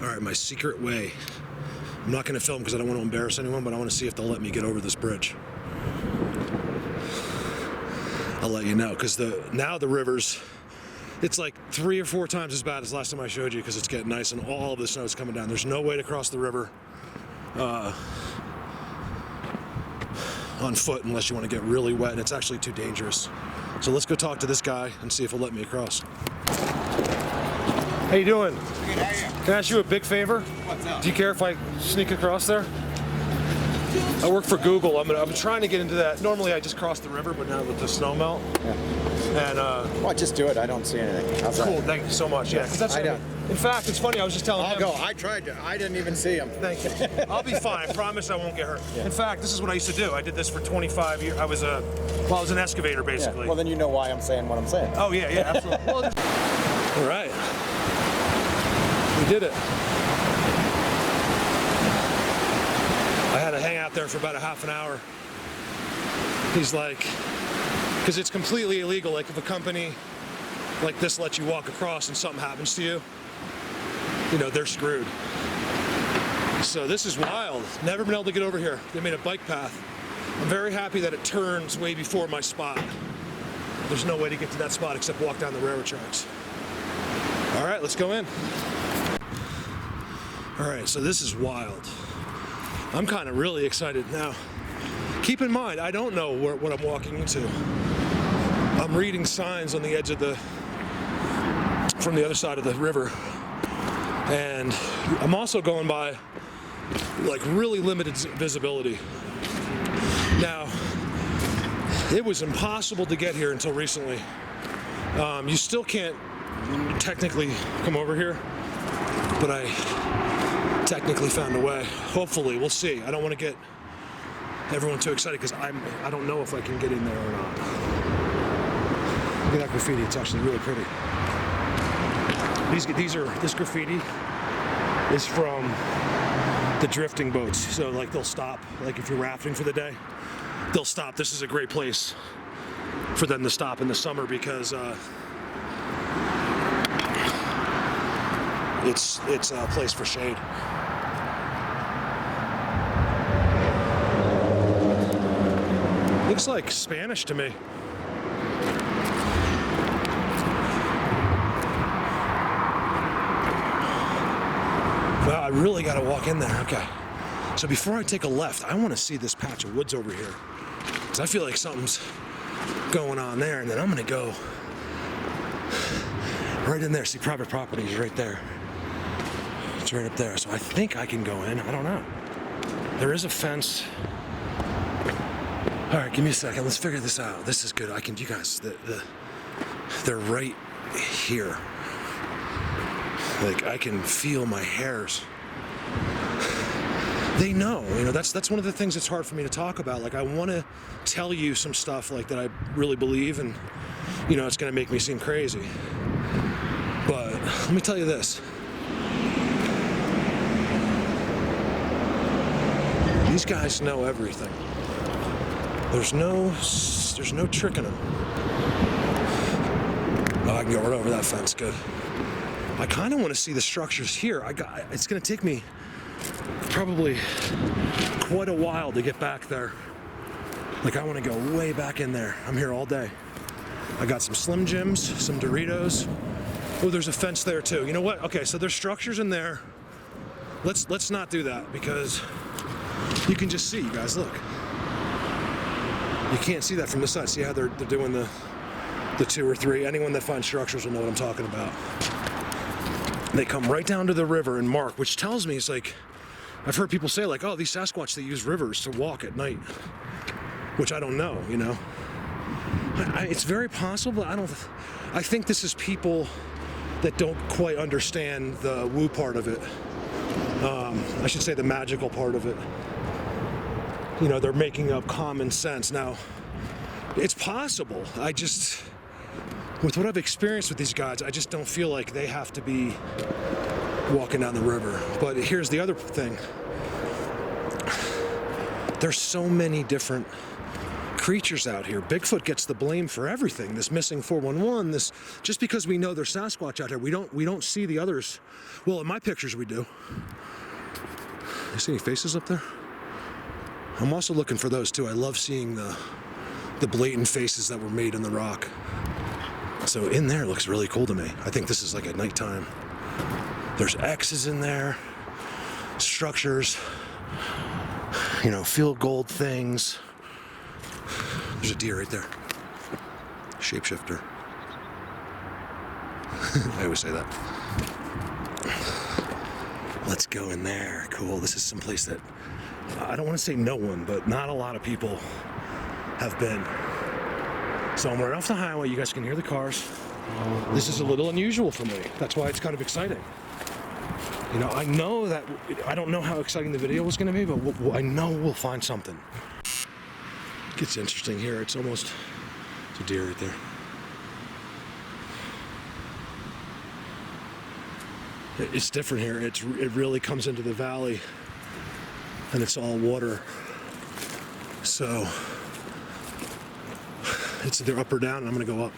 All right, my secret way. I'm not going to film because I don't want to embarrass anyone, but I want to see if they'll let me get over this bridge. I'll let you know, because now the river's, it's like 3 or 4 times as bad as last time I showed you, because it's getting nice and all of the snow's coming down. There's no way to cross the river on foot unless you want to get really wet, and it's actually too dangerous. So let's go talk to this guy and see if he'll let me across. How you doing? Good, how are you? Can I ask you a big favor? What's up? Do you care if I sneak across there? I work for Google. I'm trying to get into that. Normally I just cross the river, but now with the snow melt. Yeah. And well, just do it. I don't see anything. How's cool. that? Thank you so much. Yeah, because that's. In fact, it's funny. I was just telling him. I'll go. I tried to. I didn't even see him. Thank you. I'll be fine. I promise I won't get hurt. Yeah. In fact, this is what I used to do. I did this for 25 years. I was an excavator basically. Yeah. Well, then you know why I'm saying what I'm saying. Oh yeah, absolutely. Well, all right. We did it. I had to hang out there for about a half an hour. He's like, because it's completely illegal. Like if a company like this lets you walk across and something happens to you, you know, they're screwed. So this is wild. Never been able to get over here. They made a bike path. I'm very happy that it turns way before my spot. There's no way to get to that spot except walk down the railroad tracks. All right, let's go in. All right, so this is wild. I'm kind of really excited now. Keep in mind, I don't know what I'm walking into. I'm reading signs on the edge of from the other side of the river. And I'm also going by like really limited visibility. Now, it was impossible to get here until recently. You still can't technically come over here, but I technically found a way. Hopefully, we'll see. I don't want to get everyone too excited because I don't know if I can get in there or not. Look at that graffiti. It's actually really pretty. This graffiti is from the drifting boats. So like they'll stop, like if you're rafting for the day, they'll stop. This is a great place for them to stop in the summer because it's a place for shade. Looks like Spanish to me. Well, I really got to walk in there. Okay. So before I take a left, I want to see this patch of woods over here. Because I feel like something's going on there. And then I'm going to go right in there. See, private property is right there. It's right up there. So I think I can go in. I don't know. There is a fence. All right, give me a second. Let's figure this out. This is good. You guys, they're right here. Like I can feel my hairs. They know, that's one of the things that's hard for me to talk about. Like I want to tell you some stuff like that I really believe, and it's going to make me seem crazy. But let me tell you this. These guys know everything. There's no tricking them. Oh, I can go right over that fence. Good. I kind of want to see the structures here. It's going to take me probably quite a while to get back there. Like I want to go way back in there. I'm here all day. I got some Slim Jims, some Doritos. Oh, there's a fence there too. You know what? Okay, so there's structures in there. Let's not do that because you can just see, you guys, look. You can't see that from this side. See how they're doing the 2 or 3. Anyone that finds structures will know what I'm talking about. They come right down to the river and mark, which tells me it's like, I've heard people say like, oh, these Sasquatch, they use rivers to walk at night, which I don't know, it's very possible. I think this is people that don't quite understand the woo part of it. I should say the magical part of it. They're making up common sense. Now, it's possible. With what I've experienced with these guys, I just don't feel like they have to be walking down the river. But here's the other thing. There's so many different creatures out here. Bigfoot gets the blame for everything. This missing 411, this, just because we know there's Sasquatch out here, we don't see the others. Well, in my pictures we do. You see any faces up there? I'm also looking for those too. I love seeing the blatant faces that were made in the rock. So in there looks really cool to me. I think this is like at nighttime. There's X's in there, structures, you know, field gold things. There's a deer right there. Shapeshifter. I always say that. Let's go in there. Cool. This is some place that I don't want to say no one, but not a lot of people have been. So I'm right off the highway. You guys can hear the cars. This is a little unusual for me. That's why it's kind of exciting. You know, I know that I don't know how exciting the video was going to be, but I know we'll find something. It gets interesting here. It's almost, it's a deer right there. It's different here. It really comes into the valley and it's all water. So it's either up or down, and I'm gonna go up.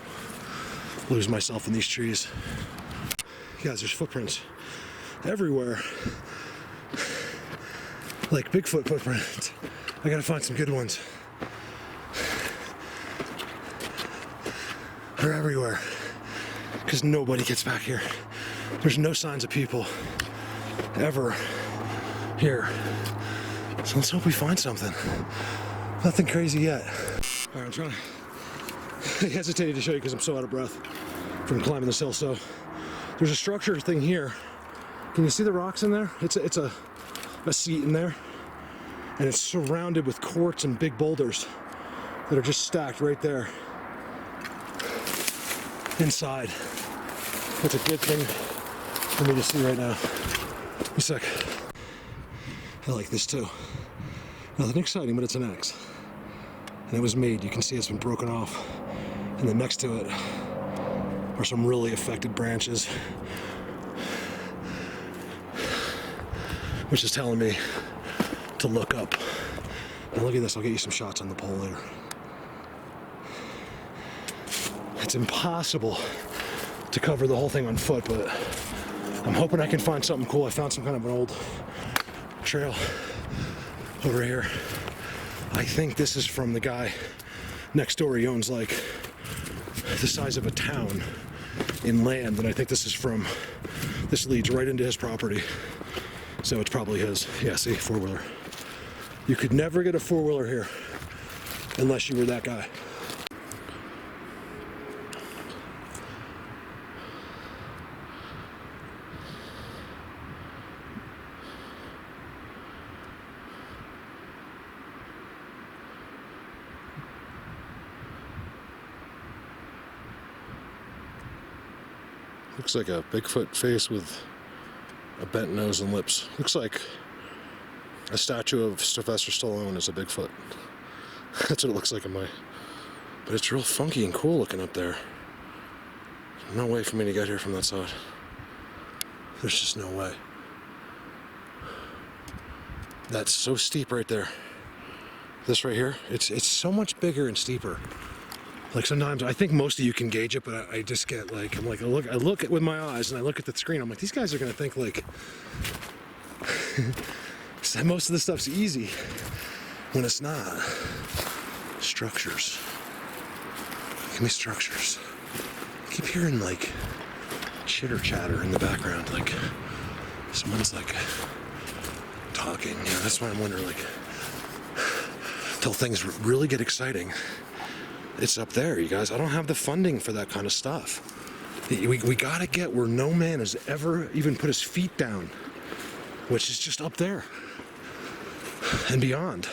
Lose myself in these trees. Guys, there's footprints everywhere. Like Bigfoot footprints. I gotta find some good ones. They're everywhere. Because nobody gets back here. There's no signs of people ever here. So let's hope we find something. Nothing crazy yet. All right, I'm trying to... I hesitated to show you because I'm so out of breath from climbing this hill. So there's a structure thing here. Can you see the rocks in there? It's a seat in there. And it's surrounded with quartz and big boulders that are just stacked right there inside. That's a good thing for me to see right now. A sec. I like this too. Nothing exciting, but it's an X. And it was made. You can see it's been broken off. And then next to it are some really affected branches, which is telling me to look up. And look at this. I'll get you some shots on the pole later. It's impossible to cover the whole thing on foot, but I'm hoping I can find something cool. I found some kind of an old trail over here. I think this is from the guy next door. He owns like the size of a town in land, and I think this is from, this leads right into his property. So it's probably his. Yeah, see, four-wheeler. You could never get a four-wheeler here unless you were that guy. Looks like a Bigfoot face with a bent nose and lips. Looks like a statue of Sylvester Stallone is a Bigfoot. That's what it looks like in my... But it's real funky and cool looking up there. No way for me to get here from that side. There's just no way. That's so steep right there. This right here, it's so much bigger and steeper. Like sometimes I think most of you can gauge it, but I just get like, I look at with my eyes and I look at the screen. I'm like, these guys are gonna think like most of the stuff's easy when it's not. Structures. Give me structures. I keep hearing like chitter chatter in the background, like someone's like talking. Yeah, that's why I'm wondering, like, till things really get exciting. It's up there, you guys. I don't have the funding for that kind of stuff. We gotta get where no man has ever even put his feet down, which is just up there and beyond.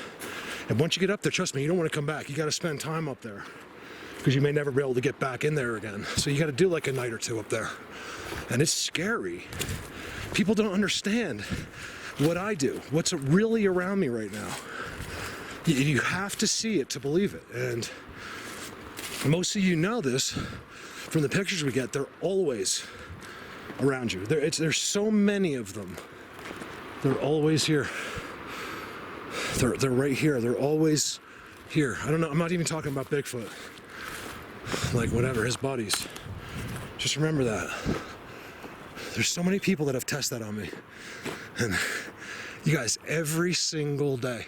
And once you get up there, trust me, you don't want to come back. You gotta spend time up there because you may never be able to get back in there again. So you gotta do like a night or two up there. And it's scary. People don't understand what I do, what's really around me right now. You have to see it to believe it. And most of you know this from the pictures we get. They're always around you. There's so many of them. They're always here. They're right here. They're always Here, I don't know, I'm not even talking about Bigfoot. Like whatever, his buddies. Just remember that. There's so many people that have tested that on me. And you guys, every single day,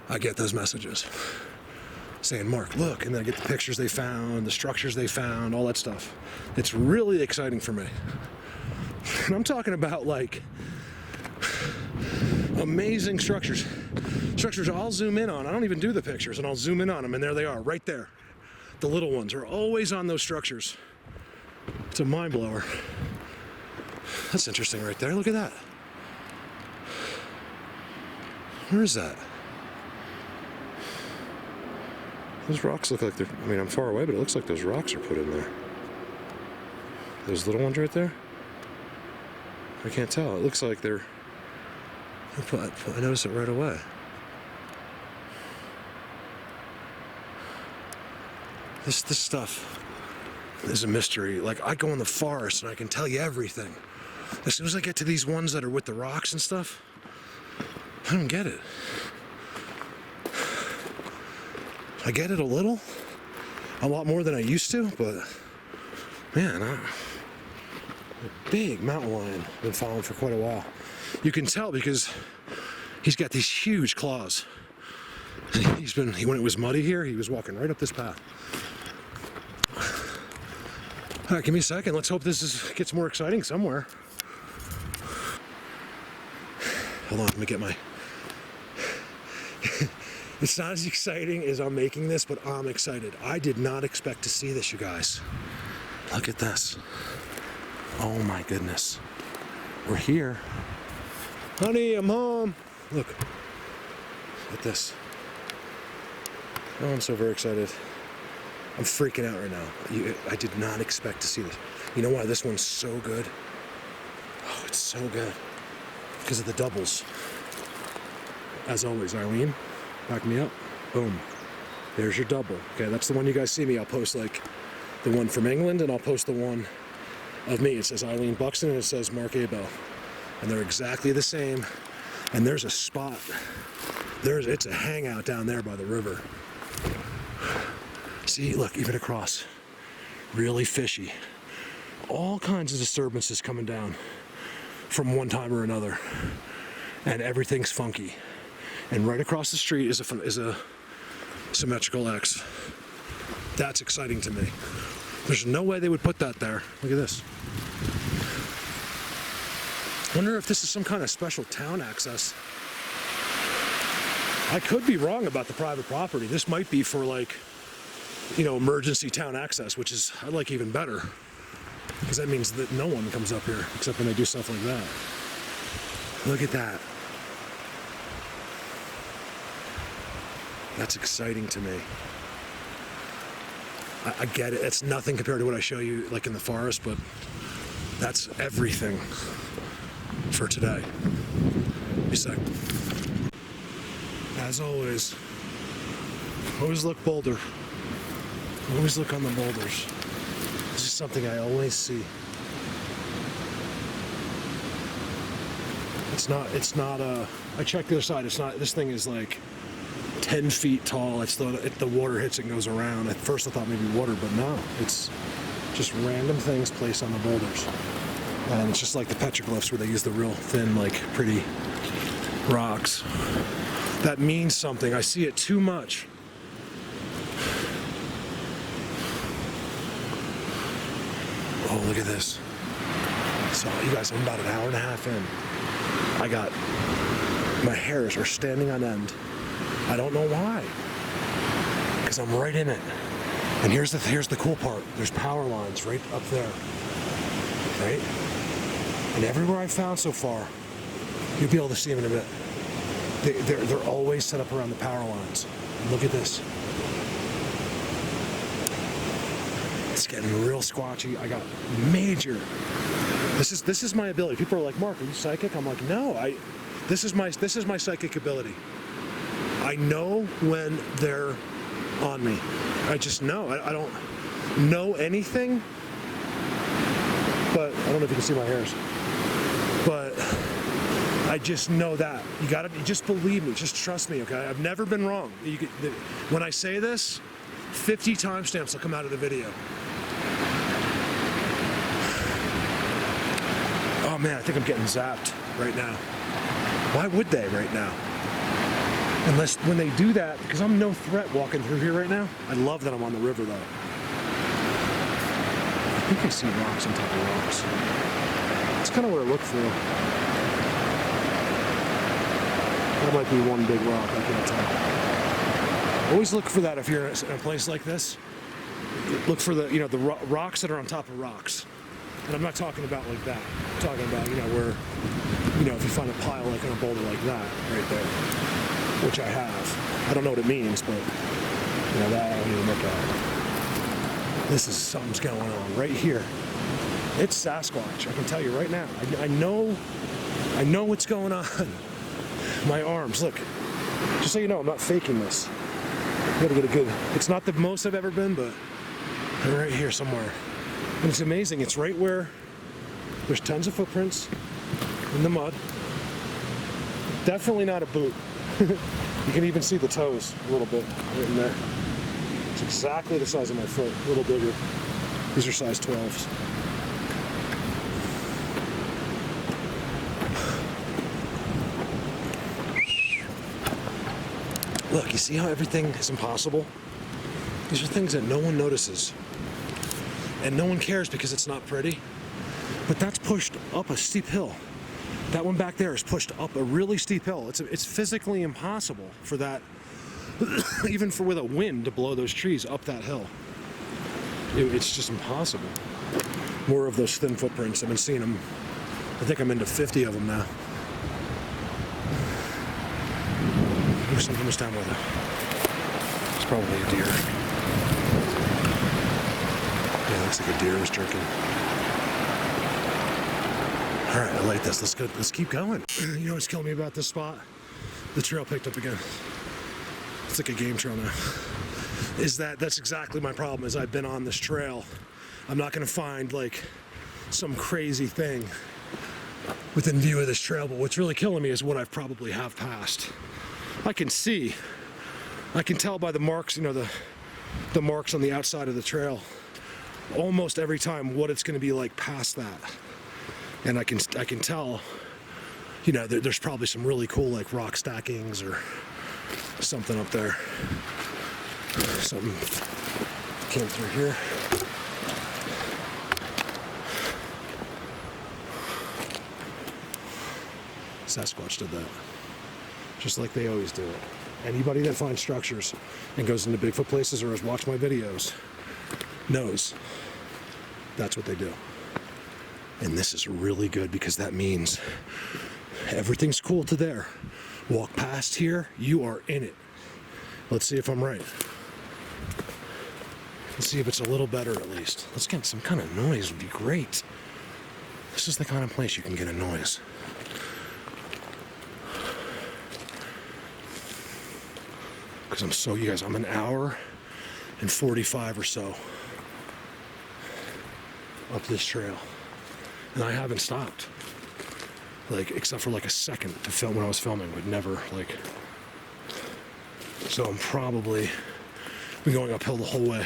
I get those messages saying, Mark, look, and then I get the pictures they found, the structures they found, all that stuff. It's really exciting for me. And I'm talking about like amazing structures. Structures I'll zoom in on. I don't even do the pictures, and I'll zoom in on them, and there they are, right there. The little ones are always on those structures. It's a mind blower. That's interesting right there. Look at that. Where is that? Those rocks look like they're, I mean, I'm far away, but it looks like those rocks are put in there. Those little ones right there? I can't tell. It looks like they're, I noticed it right away. This stuff is a mystery. Like, I go in the forest and I can tell you everything. As soon as I get to these ones that are with the rocks and stuff, I don't get it. I get it a little, a lot more than I used to, but man, a big mountain lion. Been following for quite a while. You can tell because he's got these huge claws. When it was muddy here, he was walking right up this path. All right, give me a second. Let's hope this gets more exciting somewhere. Hold on, let me get my... It's not as exciting as I'm making this, but I'm excited. I did not expect to see this, you guys. Look at this. Oh my goodness. We're here. Honey, I'm home. Look at this. Oh, I'm so very excited. I'm freaking out right now. I did not expect to see this. You know why this one's so good? Oh, it's so good. Because of the doubles. As always, Eileen, back me up. Boom. There's your double. Okay, that's the one you guys see me. I'll post like the one from England, and I'll post the one of me. It says Eileen Buxton, and it says Mark Abel. And they're exactly the same. And there's a spot. It's a hangout down there by the river. See, look, even across. Really fishy. All kinds of disturbances coming down from one time or another. And everything's funky. And right across the street is a symmetrical X. That's exciting to me. There's no way they would put that there. Look at this. I wonder if this is some kind of special town access. I could be wrong about the private property. This might be for like, you know, emergency town access, which is, I like even better. Because that means that no one comes up here except when they do stuff like that. Look at that. That's exciting to me. I get it. It's nothing compared to what I show you like in the forest, but that's everything for today. Be a sec. As always look boulder. Always look on the boulders. This is something I always see. It's not I checked the other side. This thing is like 10 feet tall. The water hits it and goes around. At first I thought maybe water, but no. It's just random things placed on the boulders. And it's just like the petroglyphs where they use the real thin, like pretty rocks. That means something. I see it too much. Oh, look at this. So, you guys, I'm about an hour and a half in. My hairs are standing on end. I don't know why. Because I'm right in it. And here's the cool part. There's power lines right up there. Right? And everywhere I've found so far, you'll be able to see them in a bit. They're always set up around the power lines. And look at this. It's getting real squatchy. I got major. This is my ability. People are like, Mark, are you psychic? I'm like, no. This is my psychic ability. I know when they're on me. I just know. I don't know anything, but I don't know if you can see my hairs. But I just know that. You just believe me. Just trust me, okay? I've never been wrong. When I say this, 50 timestamps will come out of the video. Oh man, I think I'm getting zapped right now. Why would they right now? Unless when they do that, because I'm no threat walking through here right now. I love that I'm on the river though. I think I see rocks on top of rocks. That's kind of what I look for. That might be one big rock, I can't tell. Always look for that if you're in a place like this. Look for the, the rocks that are on top of rocks. And I'm not talking about like that. I'm talking about, where, if you find a pile like on a boulder like that, right there, which I have. I don't know what it means, but, that I don't even look at. This is something's going on right here. It's Sasquatch, I can tell you right now. I know what's going on. My arms, look. Just so you know, I'm not faking this. Gotta get a good, it's not the most I've ever been, but they're right here somewhere. And it's amazing, it's right where there's tons of footprints in the mud. Definitely not a boot. You can even see the toes a little bit right in there. It's exactly the size of my foot, a little bigger. These are size 12s. Look, you see how everything is impossible? These are things that no one notices. And no one cares because it's not pretty. But that's pushed up a steep hill. That one back there is pushed up a really steep hill. It's physically impossible for that, even with a wind, to blow those trees up that hill. It's just impossible. More of those thin footprints. I've been seeing them. I think I'm into 50 of them now. There's something almost down with it. It's probably a deer. Yeah, looks like a deer was drinking. All right, I like this. Let's go. Let's keep going. You know what's killing me about this spot? The trail picked up again. It's like a game trail now. That's exactly my problem. Is I've been on this trail. I'm not gonna find like some crazy thing within view of this trail, but what's really killing me is what I've probably have passed. I can see. I can tell by the marks. The marks on the outside of the trail. Almost every time what it's going to be like past that. And I can tell, there's probably some really cool like rock stackings or something up there. Something came through here. Sasquatch did that. Just like they always do it. Anybody that finds structures and goes into Bigfoot places or has watched my videos knows that's what they do. And this is really good because that means everything's cool to there. Walk past here, you are in it. Let's see if I'm right. Let's see if it's a little better at least. Let's get some kind of noise, would be great. This is the kind of place you can get a noise. Because I'm an hour and 45 or so up this trail. And I haven't stopped. Except for a second to film when I was filming, but never so I'm probably been going uphill the whole way.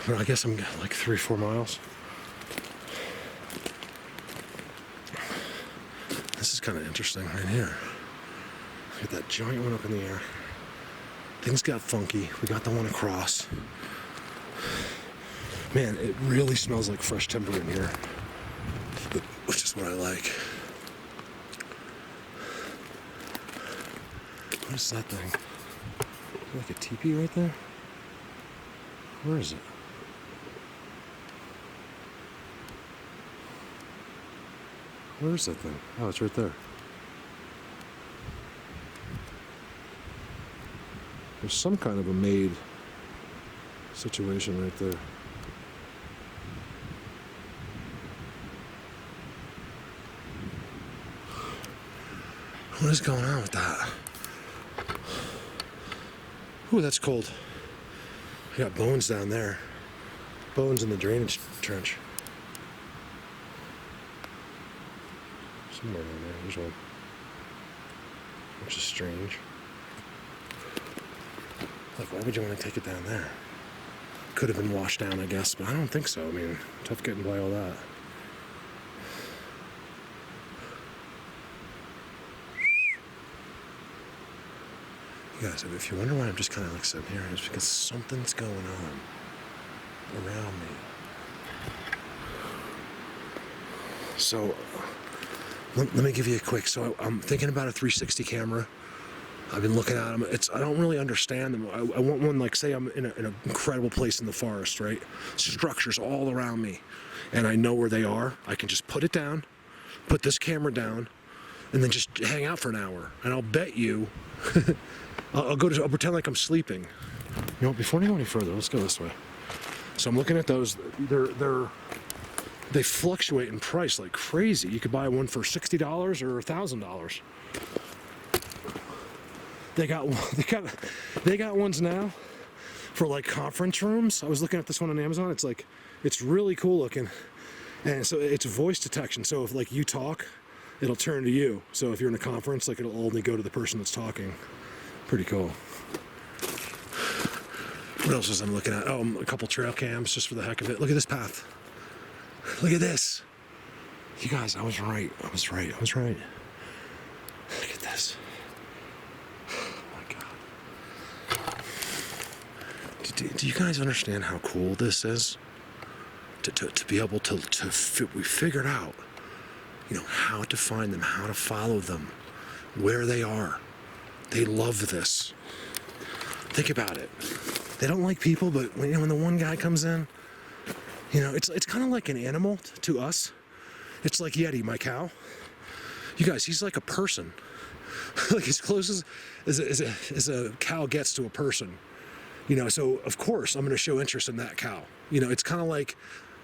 But I guess I'm 3-4 miles. This is kind of interesting right here. Look at that giant one up in the air. Things got funky. We got the one across. Man, it really smells like fresh timber in here, which is what I like. What is that thing? Is it like a teepee right there? Where is it? Where is that thing? Oh, it's right there. There's some kind of a made situation right there. What is going on with that? Ooh, that's cold. We got bones down there. Bones in the drainage trench. somewhere down there. There's one. Which is strange. Like, why would you want to take it down there? Could have been washed down, I guess, but I don't think so. I mean, tough getting by all that. You guys, if you wonder why I'm just kind of like sitting here, it's because something's going on around me. So, let me give you a quick. So I'm thinking about a 360 camera. I've been looking at them. I don't really understand them. I want one, like, say I'm in an incredible place in the forest, right? Structures all around me, and I know where they are. I can just put it down, put this camera down, and then just hang out for an hour. And I'll bet you, I'll pretend like I'm sleeping. You know, before we go any further, let's go this way. So I'm looking at those. They fluctuate in price like crazy. You could buy one for $60 or $1,000. They got ones now for like conference rooms. I was looking at this one on Amazon. It's really cool looking, and so it's voice detection. So if like you talk, it'll turn to you. So if you're in a conference, like it'll only go to the person that's talking. Pretty cool. What else was I looking at? Oh, a couple trail cams just for the heck of it. Look at this path. Look at this. You guys, I was right. Look at this. Do you guys understand how cool this is? To be able we figured out, you know, how to find them, how to follow them, where they are. They love this. Think about it. They don't like people, but when the one guy comes in, you know, it's kind of like an animal to us. It's like Yeti, my cow. You guys, he's like a person. Like as close as a cow gets to a person. You know, so of course I'm going to show interest in that cow. You know, it's kind of like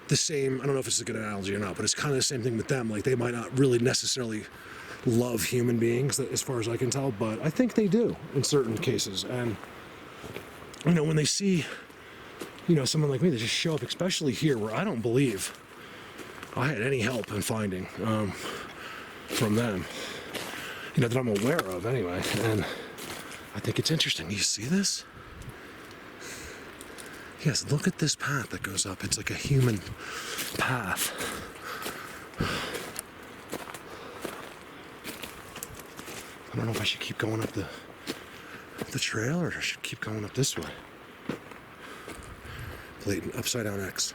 the same, I don't know if it's a good analogy or not, but it's kind of the same thing with them. Like they might not really necessarily love human beings as far as I can tell, but I think they do in certain cases. And, you know, when they see, you know, someone like me, they just show up, especially here where I don't believe I had any help in finding from them, you know, that I'm aware of anyway. And I think it's interesting. You see this? Yes, look at this path that goes up. It's like a human path. I don't know if I should keep going up the trail or I should keep going up this way. Blatant upside down X.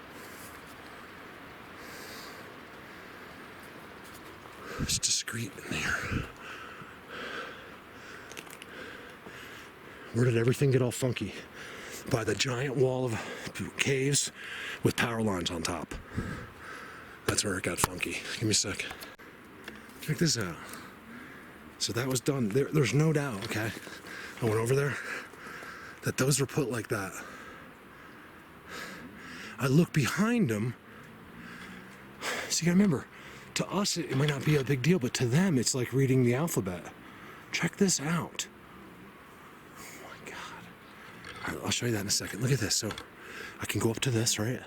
It's discreet in here. Where did everything get all funky? By the giant wall of caves with power lines on top. That's where it got funky. Give me a sec. Check this out. So that was done. There's no doubt, okay? I went over there, that those were put like that. I look behind them. See, I remember, to us it might not be a big deal, but to them it's like reading the alphabet. Check this out. All right, I'll show you that in a second. Look at this. So I can go up to this, right?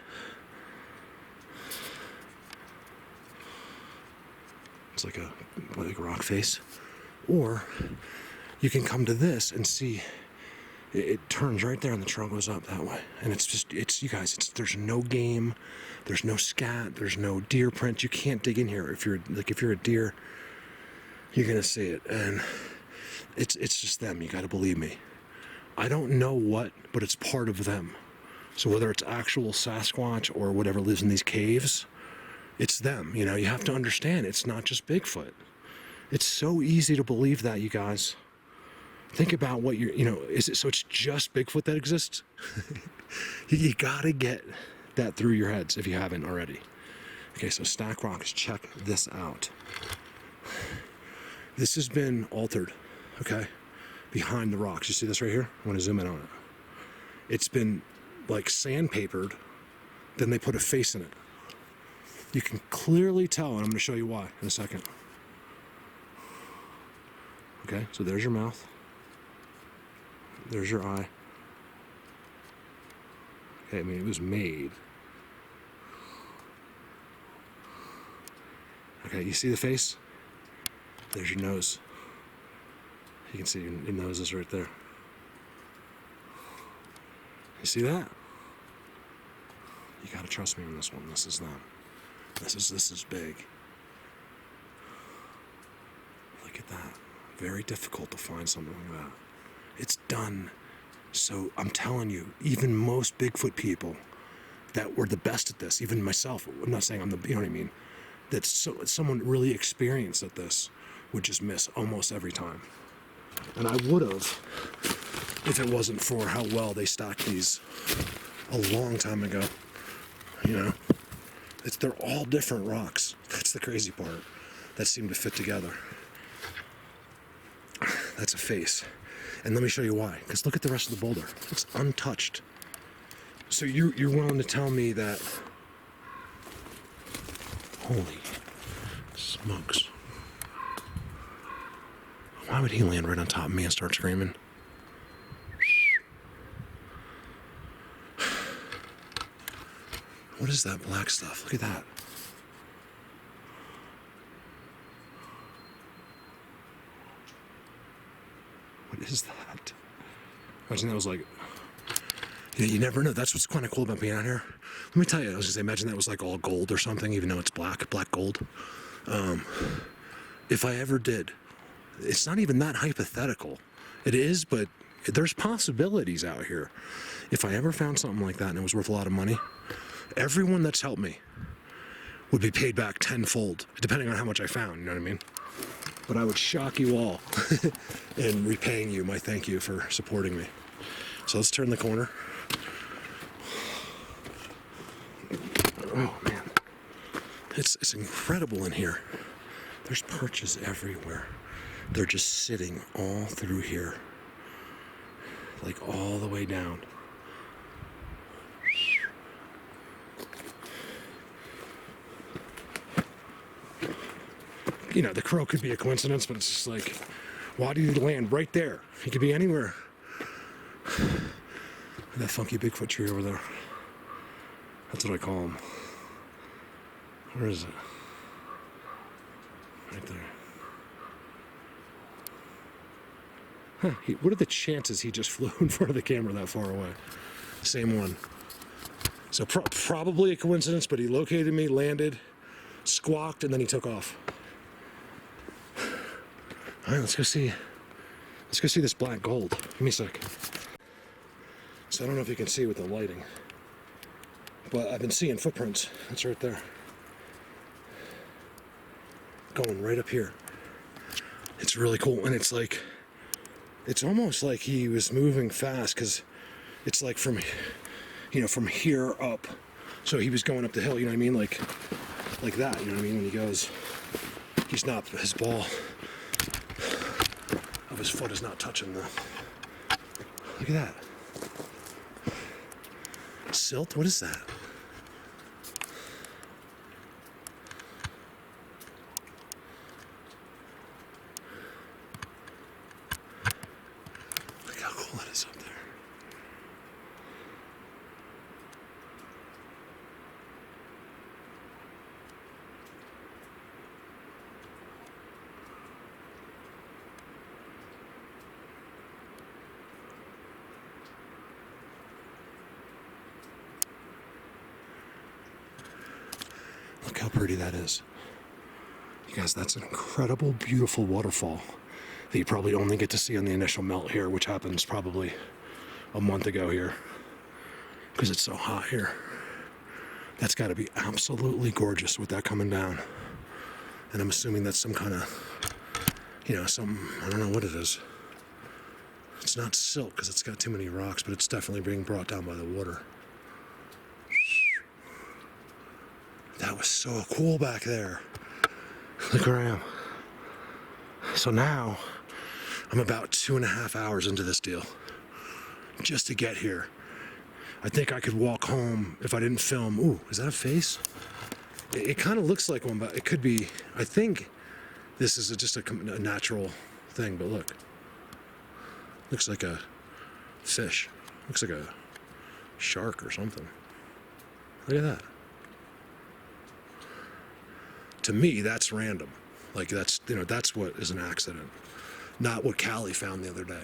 It's like a rock face. Or you can come to this and see it turns right there and the trail goes up that way. And you guys, there's no game, there's no scat, there's no deer print. You can't dig in here. If you're a deer, you're gonna see it. And it's just them. You gotta believe me. I don't know what, but it's part of them. So whether it's actual Sasquatch or whatever lives in these caves, it's them. You know, you have to understand it's not just Bigfoot. It's so easy to believe that, you guys. Think about what is it so it's just Bigfoot that exists? You gotta get that through your heads if you haven't already. Okay, so Stack Rocks, check this out. This has been altered, okay? Behind the rocks. You see this right here? I want to zoom in on it. It's been like sandpapered, then they put a face in it. You can clearly tell, and I'm going to show you why in a second. Okay, so there's your mouth. There's your eye. Okay, I mean, it was made. Okay, you see the face? There's your nose. You can see your nose is right there. You see that? You gotta trust me on this one. This is them. This is big. Look at that. Very difficult to find something like that. It's done. So I'm telling you, even most Bigfoot people that were the best at this, even myself, I'm not saying I'm the, you know what I mean, that someone really experienced at this would just miss almost every time. And I would have if it wasn't for how well they stocked these a long time ago. You know, they're all different rocks. That's the crazy part. That seem to fit together. That's a face. And let me show you why. Because look at the rest of the boulder. It's untouched. So you're willing to tell me that... Holy smokes. Why would he land right on top of me and start screaming? What is that black stuff? Look at that. What is that? Imagine that was like... Yeah, you never know. That's what's kind of cool about being out here. Let me tell you, I was going to say, imagine that was like all gold or something, even though it's black gold. If I ever did, it's not even that hypothetical. It is, but there's possibilities out here. If I ever found something like that and it was worth a lot of money, everyone that's helped me would be paid back tenfold, depending on how much I found, you know what I mean? But I would shock you all in repaying you my thank you for supporting me. So let's turn the corner. Oh man, it's incredible in here. There's perches everywhere. They're just sitting all through here, like all the way down. You know, the crow could be a coincidence, but it's just like, why did he land right there? He could be anywhere. That funky Bigfoot tree over there. That's what I call him. Where is it? Right there. Huh, what are the chances he just flew in front of the camera that far away? Same one. So probably a coincidence, but he located me, landed, squawked, and then he took off. All right, let's go see this black gold. Give me a sec. So I don't know if you can see with the lighting, but I've been seeing footprints. That's right there. Going right up here. It's really cool, and it's like, it's almost like he was moving fast, because it's like from, you know, from here up. So he was going up the hill, you know what I mean? Like that, you know what I mean? When he goes, he's not, his ball of his foot is not touching the, look at that. Silt? What is that? Look how cool that is up there. Look how pretty that is. You guys, that's an incredible, beautiful waterfall that you probably only get to see on the initial melt here, which happens probably a month ago here, because it's so hot here. That's got to be absolutely gorgeous with that coming down. And I'm assuming that's some kind of, you know, I don't know what it is. It's not silt because it's got too many rocks, but it's definitely being brought down by the water. That was so cool back there. Look where I am. So now, I'm about 2.5 hours into this deal. Just to get here. I think I could walk home if I didn't film. Ooh, is that a face? It kind of looks like one, but it could be. I think this is just a natural thing, but look. Looks like a fish. Looks like a shark or something. Look at that. To me, that's random. Like that's what is an accident, not what Callie found the other day.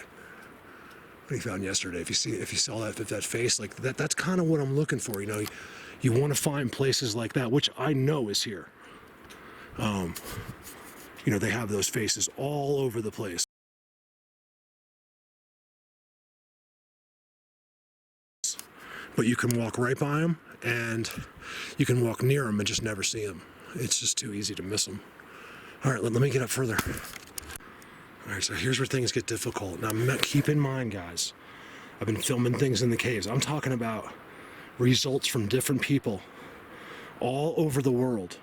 What he found yesterday. If you saw that face, like that's kind of what I'm looking for. You want to find places like that, which I know is here. They have those faces all over the place. But you can walk right by them, and you can walk near them and just never see them. It's just too easy to miss them. All right, let me get up further. All right, so here's where things get difficult. Now, keep in mind, guys, I've been filming things in the caves. I'm talking about results from different people all over the world.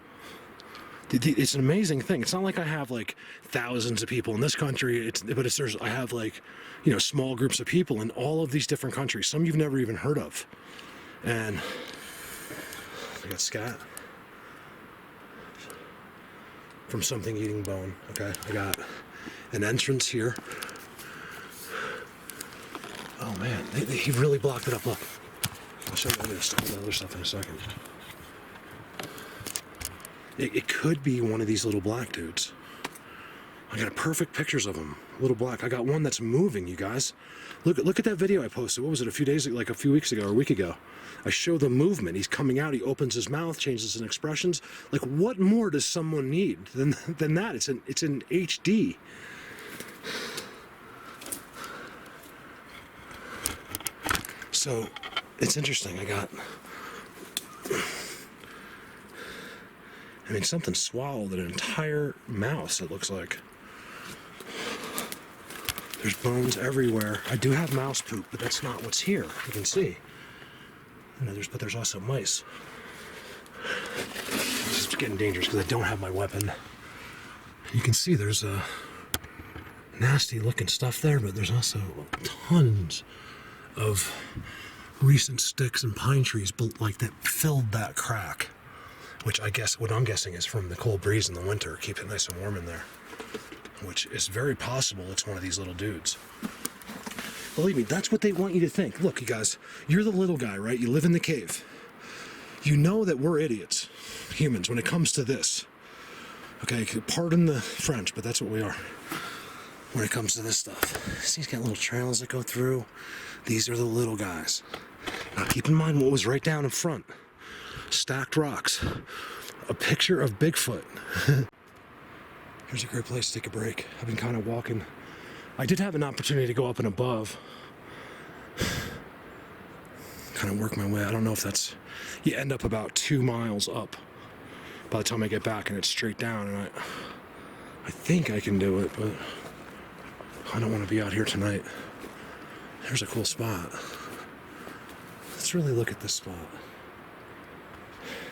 It's an amazing thing. It's not like I have like thousands of people in this country. I have like, small groups of people in all of these different countries. Some you've never even heard of. And I got scat from something eating bone. Okay, I got an entrance here. Oh man, he really blocked it up. Look, I'll show you the other stuff in a second. It could be one of these little black dudes. I got perfect pictures of him, little black. I got one that's moving, you guys. Look at that video I posted. What was it, a few weeks ago or a week ago? I show the movement. He's coming out, he opens his mouth, changes his expressions. Like, what more does someone need than that? It's in HD. So, it's interesting. Something swallowed an entire mouse, it looks like. There's bones everywhere. I do have mouse poop, but that's not what's here. You can see. But there's also mice. It's getting dangerous because I don't have my weapon. You can see there's a nasty looking stuff there, but there's also tons of recent sticks and pine trees that filled that crack. Which what I'm guessing is from the cold breeze in the winter, keep it nice and warm in there. Which is very possible it's one of these little dudes. Believe me, that's what they want you to think. Look, you guys, you're the little guy, right? You live in the cave. You know that we're idiots, humans, when it comes to this. Okay, pardon the French, but that's what we are when it comes to this stuff. See, he's got little trails that go through. These are the little guys. Now keep in mind what was right down in front. Stacked rocks, a picture of Bigfoot. Here's a great place to take a break. I've been kind of walking. I did have an opportunity to go up and above. Kind of work my way. I don't know if you end up about 2 miles up by the time I get back, and it's straight down, and I think I can do it, but I don't want to be out here tonight. There's a cool spot. Let's really look at this spot.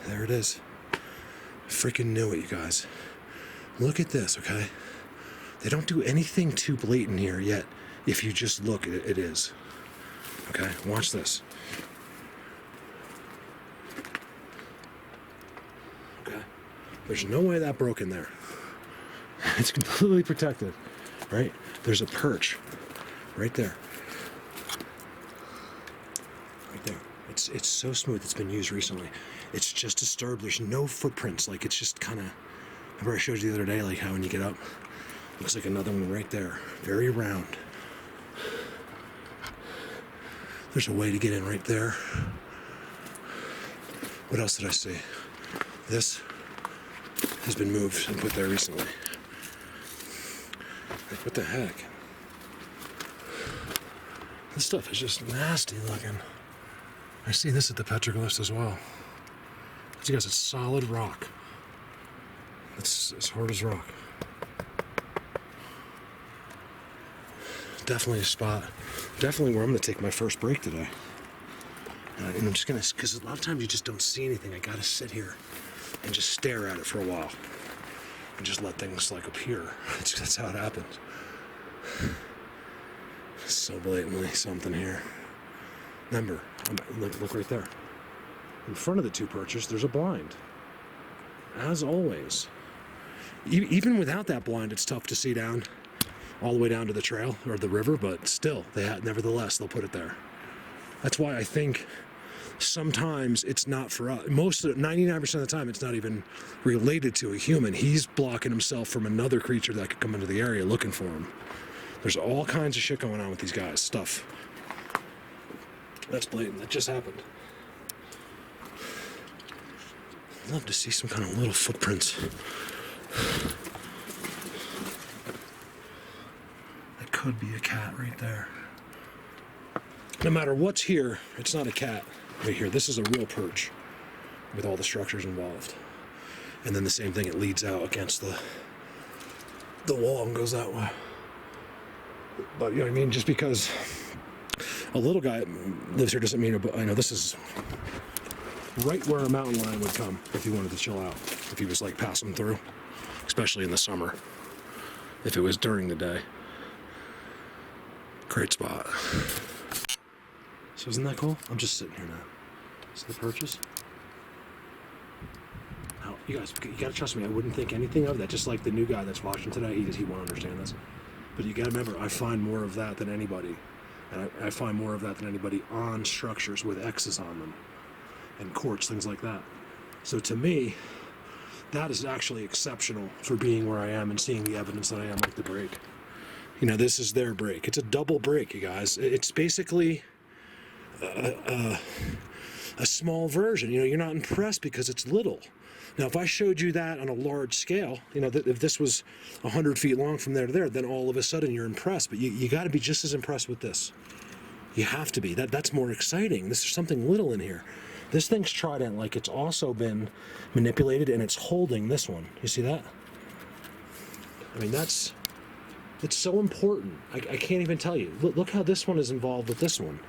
There it is. Freaking knew it, you guys. Look at this, okay? They don't do anything too blatant here yet. If you just look, it is. Okay, watch this. Okay. There's no way that broke in there. It's completely protected, right? There's a perch right there. Right there. It's so smooth. It's been used recently. It's just disturbed. There's no footprints. Like, it's just kind of... Remember I showed you the other day, like how when you get up, looks like another one right there. Very round. There's a way to get in right there. What else did I see? This has been moved and put there recently. Like, what the heck? This stuff is just nasty looking. I see this at the petroglyphs as well. You guys, it's solid rock. It's as hard as rock. Definitely a spot. Definitely where I'm going to take my first break today. And I'm just going to, because a lot of times you just don't see anything. I got to sit here and just stare at it for a while. And just let things like appear. That's how it happens. So blatantly something here. Remember, look right there. In front of the two perches, there's a blind. As always. Even without that blind, it's tough to see down, all the way down to the trail or the river, but still, nevertheless, they'll put it there. That's why I think sometimes it's not for us. 99% of the time, it's not even related to a human. He's blocking himself from another creature that could come into the area looking for him. There's all kinds of shit going on with these guys. Stuff. That's blatant. That just happened. I'd love to see some kind of little footprints. That could be a cat right there. No matter what's here, it's not a cat right here. This is a real perch with all the structures involved. And then the same thing, it leads out against the wall and goes that way. But you know what I mean? Just because a little guy lives here doesn't mean, I know this is right where a mountain lion would come if he wanted to chill out. If he was like passing through, especially in the summer. If it was during the day. Great spot. So isn't that cool? I'm just sitting here now. See the perches? Now, you guys, you gotta trust me. I wouldn't think anything of that. Just like the new guy that's watching today, he won't understand this. But you gotta remember, I find more of that than anybody. And I find more of that than anybody on structures with X's on them. And courts, things like that. So to me, that is actually exceptional for being where I am and seeing the evidence that I am with the break. You know, this is their break. It's a double break, you guys. It's basically a small version. You know, you're not impressed because it's little. Now, if I showed you that on a large scale, you know, if this was 100 feet long from there to there, then all of a sudden you're impressed. But you got to be just as impressed with this. You have to be. That's more exciting. There's something little in here. This thing's trident, like it's also been manipulated, and it's holding this one. You see that? I mean, it's so important. I can't even tell you. Look how this one is involved with this one.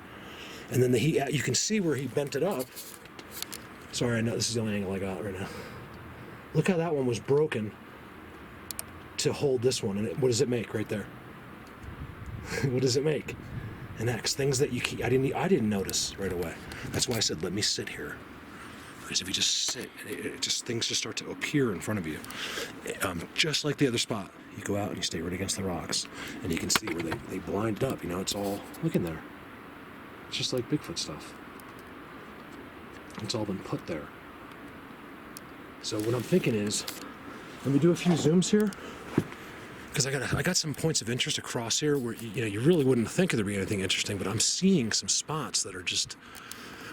And then you can see where he bent it up. Sorry, I know this is the only angle I got right now. Look how that one was broken to hold this one. And what does it make right there? What does it make? An X. Things that I didn't notice right away. That's why I said, let me sit here. Because if you just sit, things just start to appear in front of you. Just like the other spot. You go out and you stay right against the rocks. And you can see where they blind up. You know, it's all, look in there. It's just like Bigfoot stuff. It's all been put there. So what I'm thinking is, let me do a few zooms here. Because I got some points of interest across here where, you know, you really wouldn't think there'd be anything interesting, but I'm seeing some spots that are just,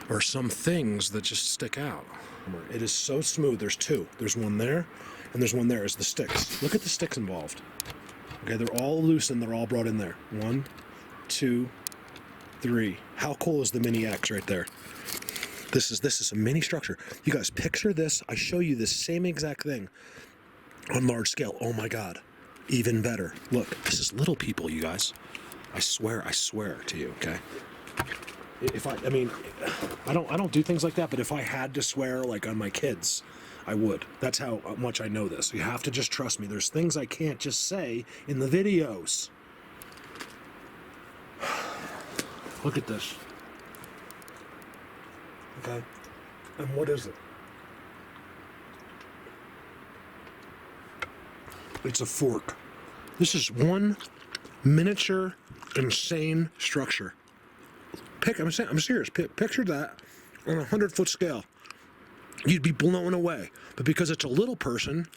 or some things that just stick out. It is so smooth. There's two. There's one there, and there's one there. It's the sticks. Look at the sticks involved. Okay, they're all loose and they're all brought in there. 1, 2, 3. How cool is the mini X right there? This is a mini structure. You guys picture this. I show you this same exact thing on large scale. Oh my God. Even better. Look, this is little people, you guys. I swear to you, okay? I don't do things like that, but if I had to swear like on my kids, I would. That's how much I know this. You have to just trust me. There's things I can't just say in the videos. Look at this. Okay? And what is it? It's a fork. This is one miniature, insane structure. I'm serious. Picture that on a 100-foot scale. You'd be blown away. But because it's a little person,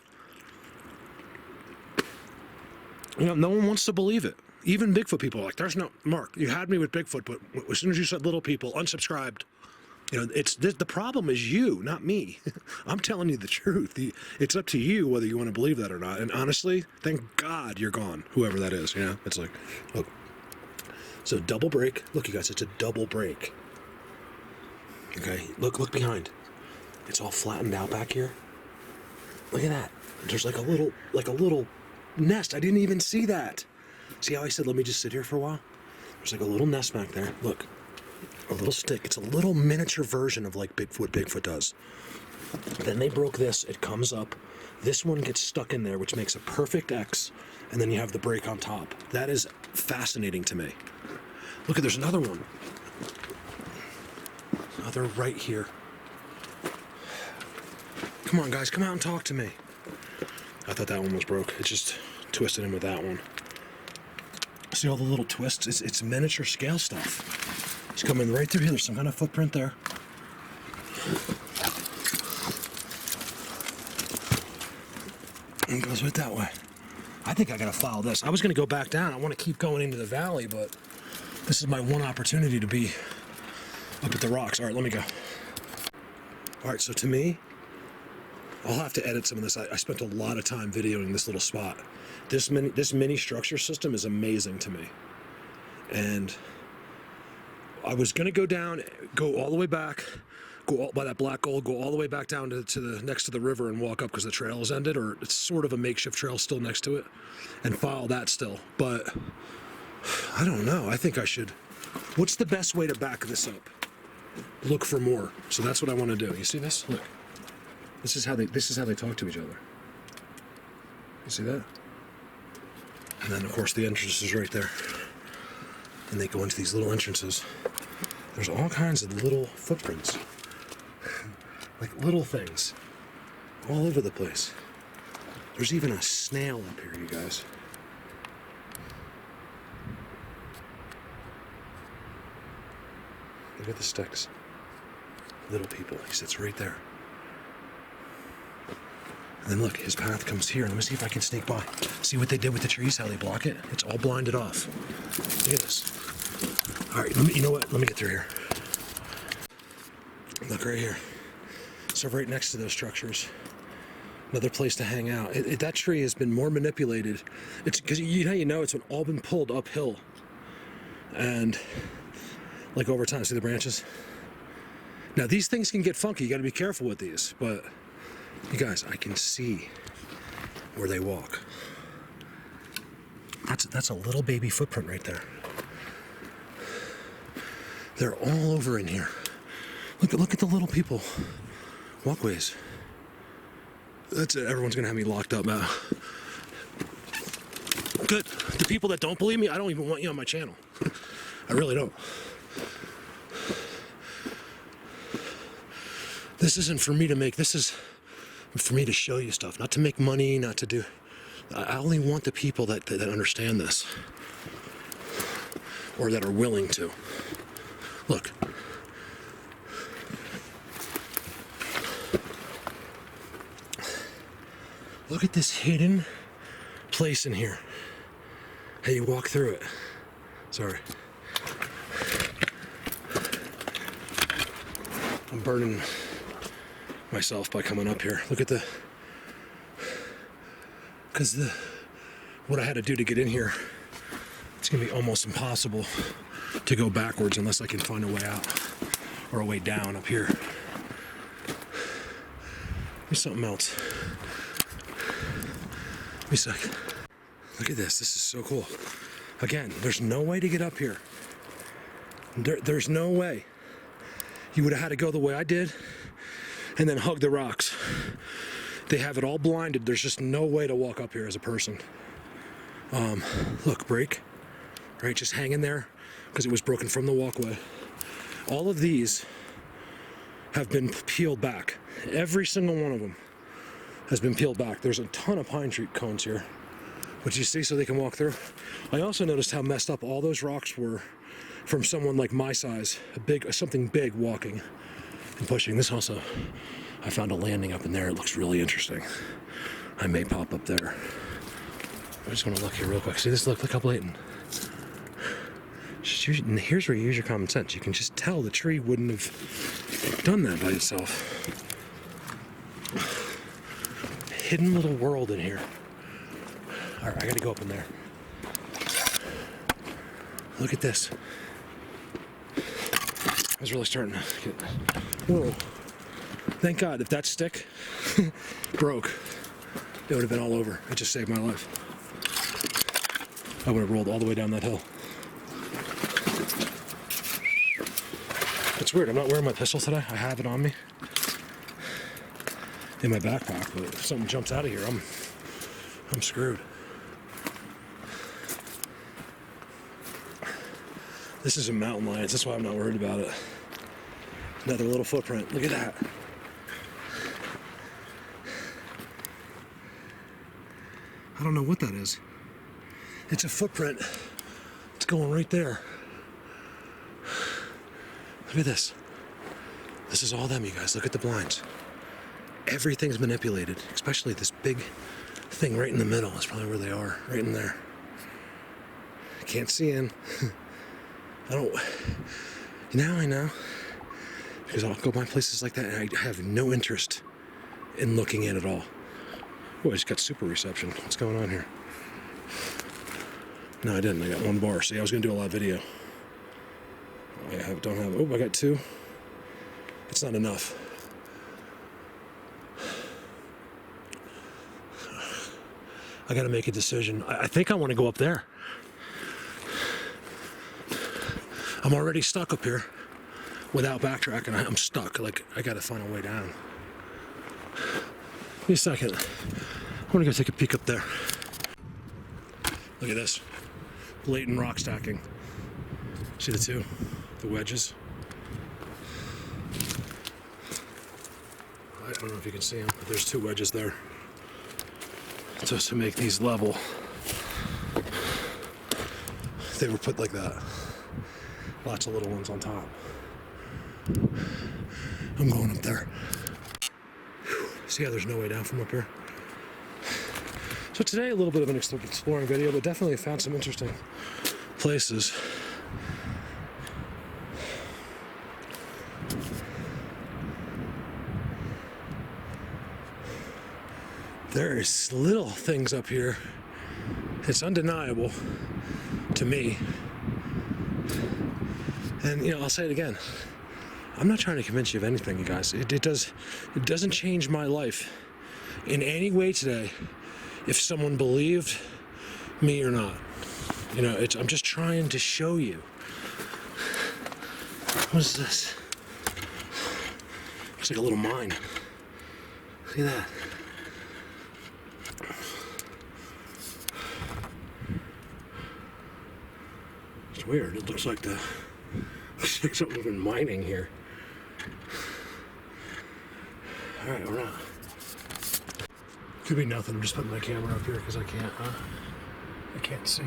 you know, no one wants to believe it. Even Bigfoot people are like, there's no, Mark, you had me with Bigfoot, but as soon as you said little people, unsubscribed. You know, the problem is you, not me. I'm telling you the truth. It's up to you whether you want to believe that or not. And honestly, thank God you're gone, whoever that is. You know, it's like, look. So double break. Look, you guys, it's a double break. Okay, look behind. It's all flattened out back here. Look at that. There's like a little nest. I didn't even see that. See how I said, let me just sit here for a while? There's like a little nest back there. Look. A little stick. It's a little miniature version of like Bigfoot does. Then they broke this. It comes up. This one gets stuck in there, which makes a perfect X. And then you have the break on top. That is fascinating to me. Look, there's another one. Oh, they're right here. Come on, guys. Come out and talk to me. I thought that one was broke. It just twisted in with that one. See all the little twists? It's miniature scale stuff. It's coming right through here. There's some kind of footprint there. And it goes right that way. I think I gotta follow this. I was gonna go back down. I want to keep going into the valley, but this is my one opportunity to be up at the rocks. All right, let me go. All right, so to me, I'll have to edit some of this. I spent a lot of time videoing this little spot. This mini structure system is amazing to me. And I was gonna go down, go all the way back, go all, by that black gold, go all the way back down to the next to the river and walk up because the trail is ended, or it's sort of a makeshift trail still next to it, and follow that still. But I don't know. I think I should. What's the best way to back this up? Look for more. So that's what I want to do. You see this? Look. This is how they talk to each other. You see that? And then of course the entrance is right there. And they go into these little entrances. There's all kinds of little footprints. Like little things. All over the place. There's even a snail up here, you guys. Look at the sticks. Little people. He sits right there. And then look, his path comes here. Let me see if I can sneak by. See what they did with the trees, how they block it? It's all blinded off. Look at this. All right, you know what? Let me get through here. Look right here. So right next to those structures, another place to hang out. That tree has been more manipulated. It's because you know it's all been pulled uphill. And like over time, see the branches? Now these things can get funky. You got to be careful with these, but you guys, I can see where they walk. That's a little baby footprint right there. They're all over in here. Look at the little people walkways. That's it. Everyone's gonna have me locked up now. Good. The people that don't believe me, I don't even want you on my channel. I really don't. This isn't for me to make. This is for me to show you stuff, not to make money, not to do. I only want the people that understand this, or that are willing to. Look. Look at this hidden place in here. Hey, you walk through it. Sorry. I'm burning myself by coming up here. Look at what I had to do to get in here, it's gonna be almost impossible to go backwards unless I can find a way out or a way down up here. Here's something else. Give me a sec. Look at this. This is so cool. Again, there's no way to get up here. There's no way. You would have had to go the way I did and then hug the rocks. They have it all blinded. There's just no way to walk up here as a person. Look, break. Right, just hanging there because it was broken from the walkway. All of these have been peeled back. Every single one of them has been peeled back. There's a ton of pine tree cones here, which you see so they can walk through. I also noticed how messed up all those rocks were from someone like my size, something big walking and pushing. This also, I found a landing up in there. It looks really interesting. I may pop up there. I just want to look here real quick. See this? Look how blatant. Here's where you use your common sense. You can just tell the tree wouldn't have done that by itself. Hidden little world in here. All right, I gotta go up in there. Look at this. I was really starting to get. Whoa. Thank God, if that stick broke, it would have been all over. It just saved my life. I would have rolled all the way down that hill. It's weird, I'm not wearing my pistol today. I have it on me in my backpack, but if something jumps out of here, I'm screwed. This is a mountain lion, that's why I'm not worried about it. Another little footprint, look at that. I don't know what that is. It's a footprint. It's going right there. Look at this. This is all them, you guys. Look at the blinds. Everything's manipulated, especially this big thing right in the middle. That's probably where they are, right in there. I can't see in. I don't. Now I know. Because I'll go by places like that and I have no interest in looking in at all. Oh, I just got super reception. What's going on here? No, I didn't. I got one bar. See, I was going to do a live video. Don't have. Oh, I got two. It's not enough. I got to make a decision. I think I want to go up there. I'm already stuck up here without backtracking. I'm stuck. Like, I got to find a way down. Give me a second. I want to go take a peek up there. Look at this. Blatant rock stacking. See the two? The wedges. I don't know if you can see them, but there's two wedges there. Just to make these level. They were put like that. Lots of little ones on top. I'm going up there. See how there's no way down from up here? So today, a little bit of an exploring video, but definitely found some interesting places. There's little things up here. It's undeniable to me. And you know, I'll say it again. I'm not trying to convince you of anything, you guys. It doesn't change my life in any way today if someone believed me or not. You know, I'm just trying to show you. What is this? Looks like a little mine. Look at that. It's weird. It looks like something's been mining here. All right, we're not. Could be nothing. I'm just putting my camera up here because I can't see.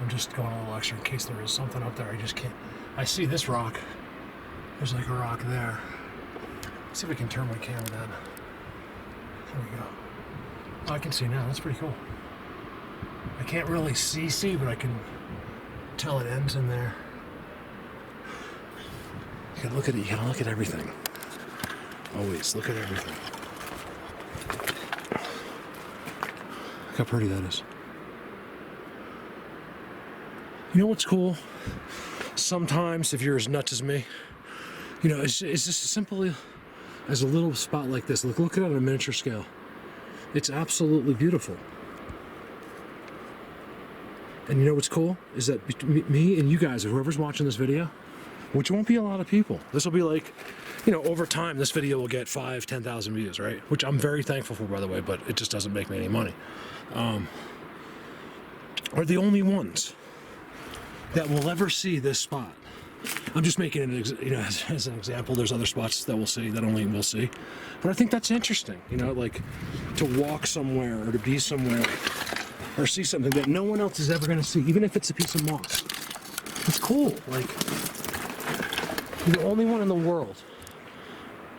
I'm just going a little extra in case there is something up there. I just can't. I see this rock. There's like a rock there. Let's see if we can turn my camera down. There we go. Oh, I can see now. That's pretty cool. I can't really see, but I can tell it ends in there. You gotta look at it. You gotta look at everything. Always look at everything. Look how pretty that is. You know what's cool? Sometimes, if you're as nuts as me, you know, it's just as simple as a little spot like this. Look at it on a miniature scale. It's absolutely beautiful. And you know what's cool? Is that me and you guys, or whoever's watching this video, which won't be a lot of people. This will be like, you know, over time, this video will get 5,000, 10,000 views, right? Which I'm very thankful for, by the way, but it just doesn't make me any money. Are the only ones that will ever see this spot. I'm just making it, you know, as an example. There's other spots that we'll see, that only we'll see. But I think that's interesting, you know, like to walk somewhere or to be somewhere or see something that no one else is ever going to see, even if it's a piece of moss. It's cool. Like, you're the only one in the world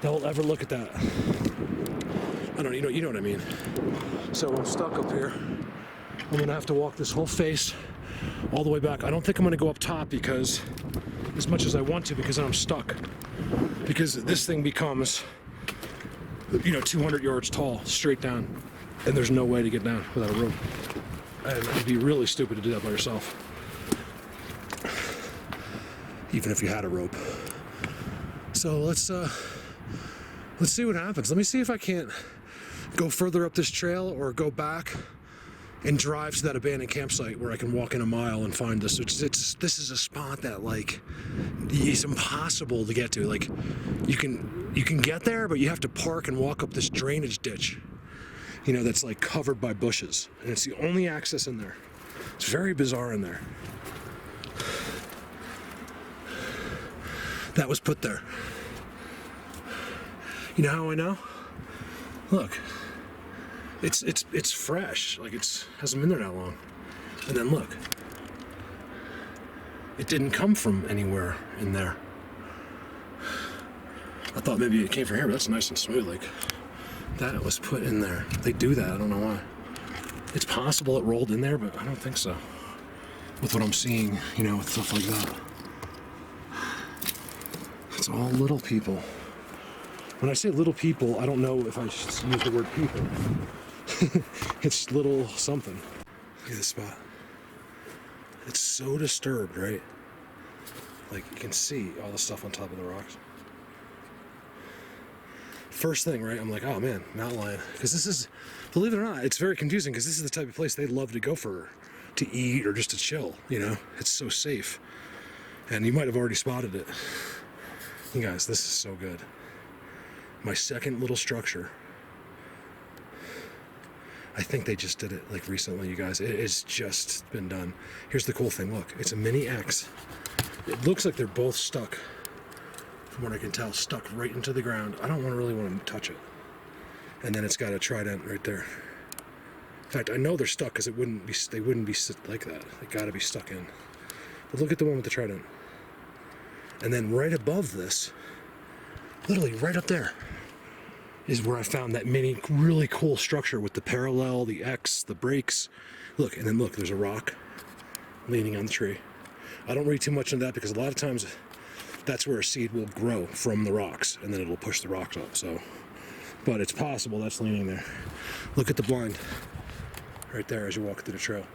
that will ever look at that. I don't know, you know what I mean. So I'm stuck up here. I'm going to have to walk this whole face all the way back. I don't think I'm going to go up top because, as much as I want to, because I'm stuck. Because this thing becomes, you know, 200 yards tall, straight down, and there's no way to get down without a rope. It'd be really stupid to do that by yourself, even if you had a rope. So let's see what happens. Let me see if I can't go further up this trail or go back and drive to that abandoned campsite where I can walk in a mile and find this. This is a spot that, like, is impossible to get to. Like, you can get there, but you have to park and walk up this drainage ditch, you know, that's like covered by bushes, and it's the only access in there. It's very bizarre in there. That was put there. You know how I know? Look. It's fresh, like hasn't been there that long. And then look, it didn't come from anywhere in there. I thought maybe it came from here, but that's nice and smooth. Like that was put in there. They do that. I don't know why. It's possible it rolled in there, but I don't think so. With what I'm seeing, with stuff like that. It's all little people. When I say little people, I don't know if I should use the word people. It's little something. Look at this spot. It's so disturbed, right? Like you can see all the stuff on top of the rocks. First thing, right? I'm like, oh man, mountain lion. Because this is, believe it or not, it's very confusing because this is the type of place they love to go to eat or just to chill, It's so safe. And you might have already spotted it. You guys, this is so good. My second little structure. I think they just did it like recently, you guys. It has just been done. Here's the cool thing, look, it's a mini X. It looks like they're both stuck, from what I can tell, stuck right into the ground. I don't really want to touch it. And then it's got a trident right there. In fact, I know they're stuck because they wouldn't be like that. They gotta be stuck in. But look at the one with the trident. And then right above this, literally right up there, is where I found that mini really cool structure with the parallel, the X, the breaks. Look, and then look, there's a rock leaning on the tree. I don't read too much into that because a lot of times that's where a seed will grow from the rocks and then it'll push the rocks up. So, but it's possible that's leaning there. Look at the blind right there as you walk through the trail.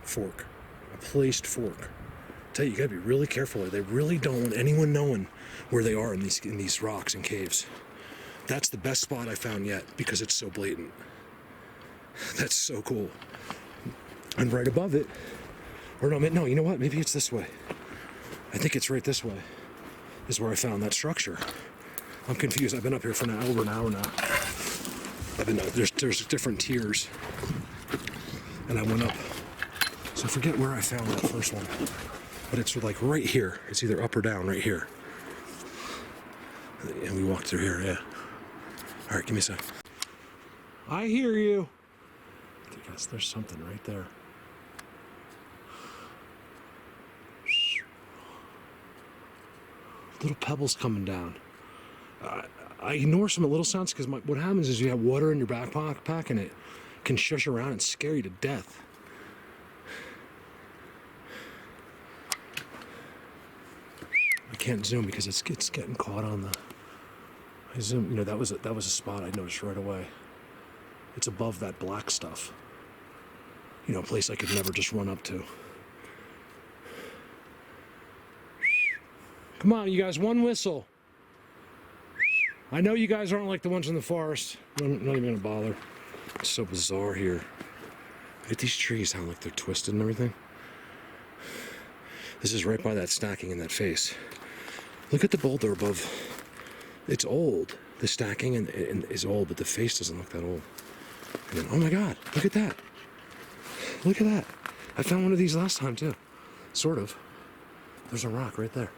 Fork, a placed fork. Tell you gotta be really careful. They really don't want anyone knowing where they are in these rocks and caves. That's the best spot I found yet because it's so blatant. That's so cool. And right above it, or no, you know what? Maybe it's this way. I think it's right this way is where I found that structure. I'm confused. I've been up here for over an hour now. There's different tiers. And I went up. So I forget where I found that first one. But it's like right here. It's either up or down right here. And we walked through here, yeah. All right, give me a sec. I hear you. Guys, there's something right there. Little pebbles coming down. I ignore some of the little sounds because what happens is you have water in your backpack and it can shush around and scare you to death. I can't zoom because it's getting caught on the. I zoom. That was a spot I noticed right away. It's above that black stuff. A place I could never just run up to. Come on, you guys, one whistle. I know you guys aren't like the ones in the forest. I'm not even gonna bother. It's so bizarre here. Look at these trees, how like they're twisted and everything. This is right by that stacking in that face. Look at the boulder above. It's old. The stacking and is old, but the face doesn't look that old. And then, oh my God, look at that. Look at that. I found one of these last time too. Sort of. There's a rock right there.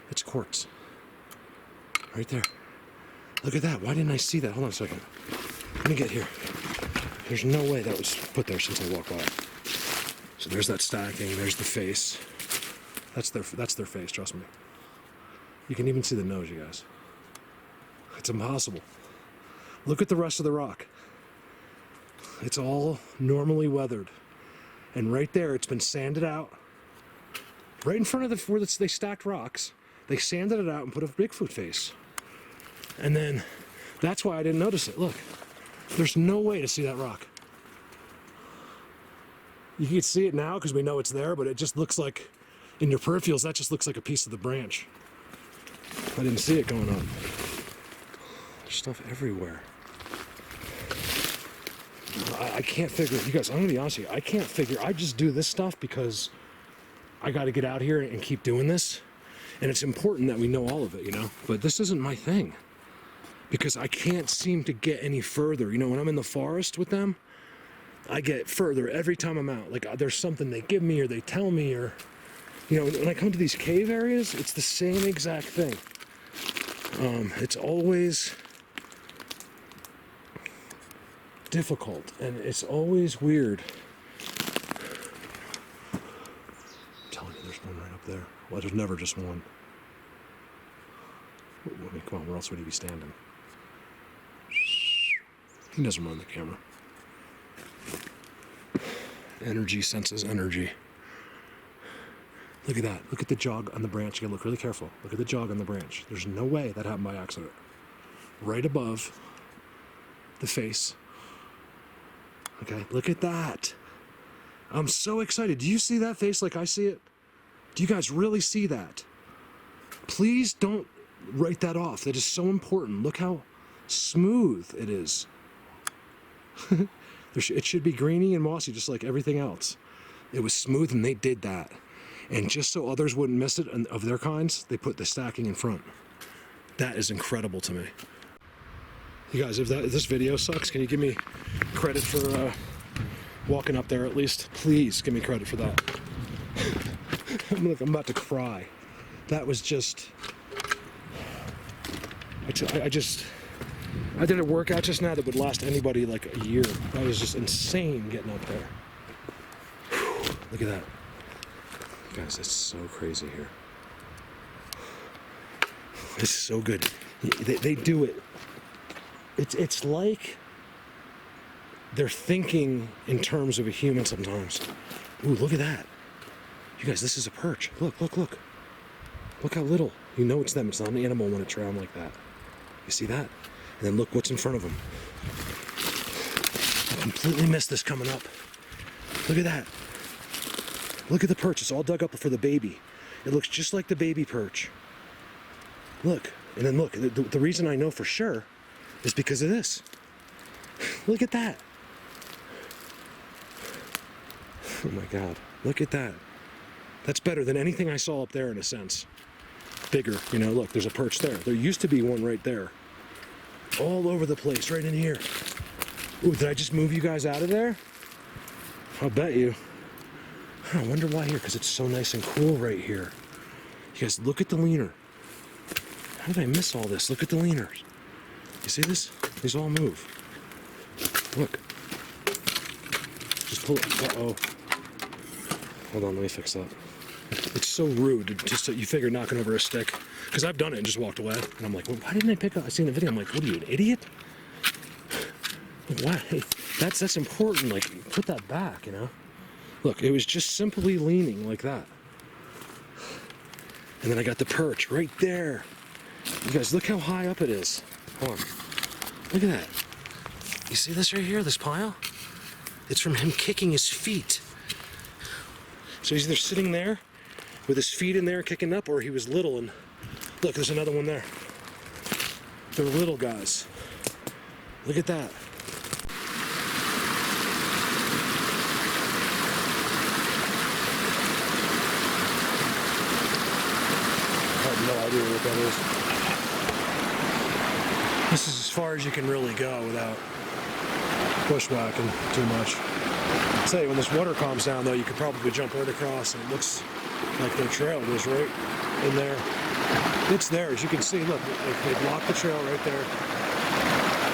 It's quartz. Right there. Look at that. Why didn't I see that? Hold on a second. Let me get here. There's no way that was put there since I walked by. So there's that stacking. There's the face. That's their face, trust me. You can even see the nose, you guys. It's impossible. Look at the rest of the rock. It's all normally weathered. And right there, it's been sanded out. Right in front of where they stacked rocks, they sanded it out and put a Bigfoot face. And then, that's why I didn't notice it. Look, there's no way to see that rock. You can see it now because we know it's there, but it just looks like, in your peripherals, that just looks like a piece of the branch. I didn't see it going on. There's stuff everywhere. I can't figure, you guys, I'm gonna be honest with you, I can't figure, I just do this stuff because I gotta get out here and keep doing this. And it's important that we know all of it, but this isn't my thing. Because I can't seem to get any further. When I'm in the forest with them, I get further every time I'm out. Like there's something they give me or they tell me or, when I come to these cave areas, it's the same exact thing. It's always difficult, and it's always weird. I'm telling you, there's one right up there. Well, there's never just one. I mean, come on, where else would he be standing? He doesn't run the camera. Energy senses energy. Look at that. Look at the jog on the branch. You gotta look really careful. Look at the jog on the branch. There's no way that happened by accident. Right above the face. Okay, look at that. I'm so excited. Do you see that face like I see it? Do you guys really see that? Please don't write that off. That is so important. Look how smooth it is. It should be greeny and mossy just like everything else. It was smooth and they did that. And just so others wouldn't miss it of their kinds, they put the stacking in front. That is incredible to me. You guys, if this video sucks, can you give me credit for walking up there at least? Please give me credit for that. I'm about to cry. That was just... I did a workout just now that would last anybody like a year. That was just insane getting up there. Whew, look at that. Guys, it's so crazy here. It's so good. They do it. It's like they're thinking in terms of a human sometimes. Ooh, look at that. You guys, this is a perch. Look, look, look. Look how little. You know it's them. It's not an animal when it's round like that. You see that? And then look what's in front of them. I completely missed this coming up. Look at that. Look at the perch. It's all dug up for the baby. It looks just like the baby perch. Look. And then look. The reason I know for sure is because of this. Look at that. Oh my God. Look at that. That's better than anything I saw up there in a sense. Bigger. You know, look, there's a perch there. There used to be one right there. All over the place, right in here. Ooh, did I just move you guys out of there? I'll bet you. I wonder why here, because it's so nice and cool right here. You guys, look at the leaner. How did I miss all this? Look at the leaners. You see this? These all move. Look. Just pull it. Uh-oh. Hold on, let me fix that. It's so rude. Just you figure knocking over a stick. Because I've done it and just walked away. And I'm like, well, why didn't I pick up? I seen the video. I'm like, what are you, an idiot? Why? That's important. Like, put that back, you know? Look, it was just simply leaning like that. And then I got the perch right there. You guys, look how high up it is. Hold on. Look at that. You see this right here, this pile? It's from him kicking his feet. So he's either sitting there with his feet in there kicking up, or he was little and... Look, there's another one there. They're little guys. Look at that. I have no idea what that is. This is as far as you can really go without bushwhacking too much. I'll tell you, when this water calms down, though, you could probably jump right across, and it looks like their trail goes right in there. It's there, as you can see. Look, they blocked the trail right there,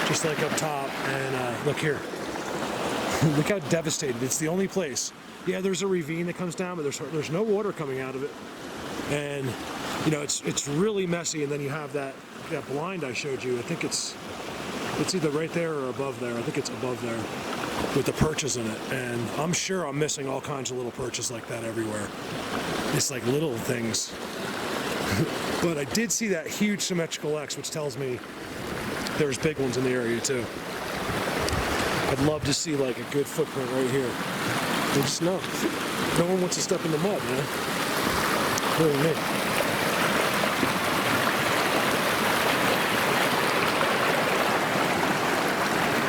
just like up top. And look here. Look how devastated. It's the only place. Yeah, there's a ravine that comes down, but there's no water coming out of it. And you know, it's really messy. And then you have that blind I showed you. I think it's either right there or above there. I think it's above there with the perches in it. And I'm sure I'm missing all kinds of little perches like that everywhere. It's like little things. But I did see that huge symmetrical X, which tells me there's big ones in the area too. I'd love to see like a good footprint right here. I just know. No one wants to step in the mud, man. Really me.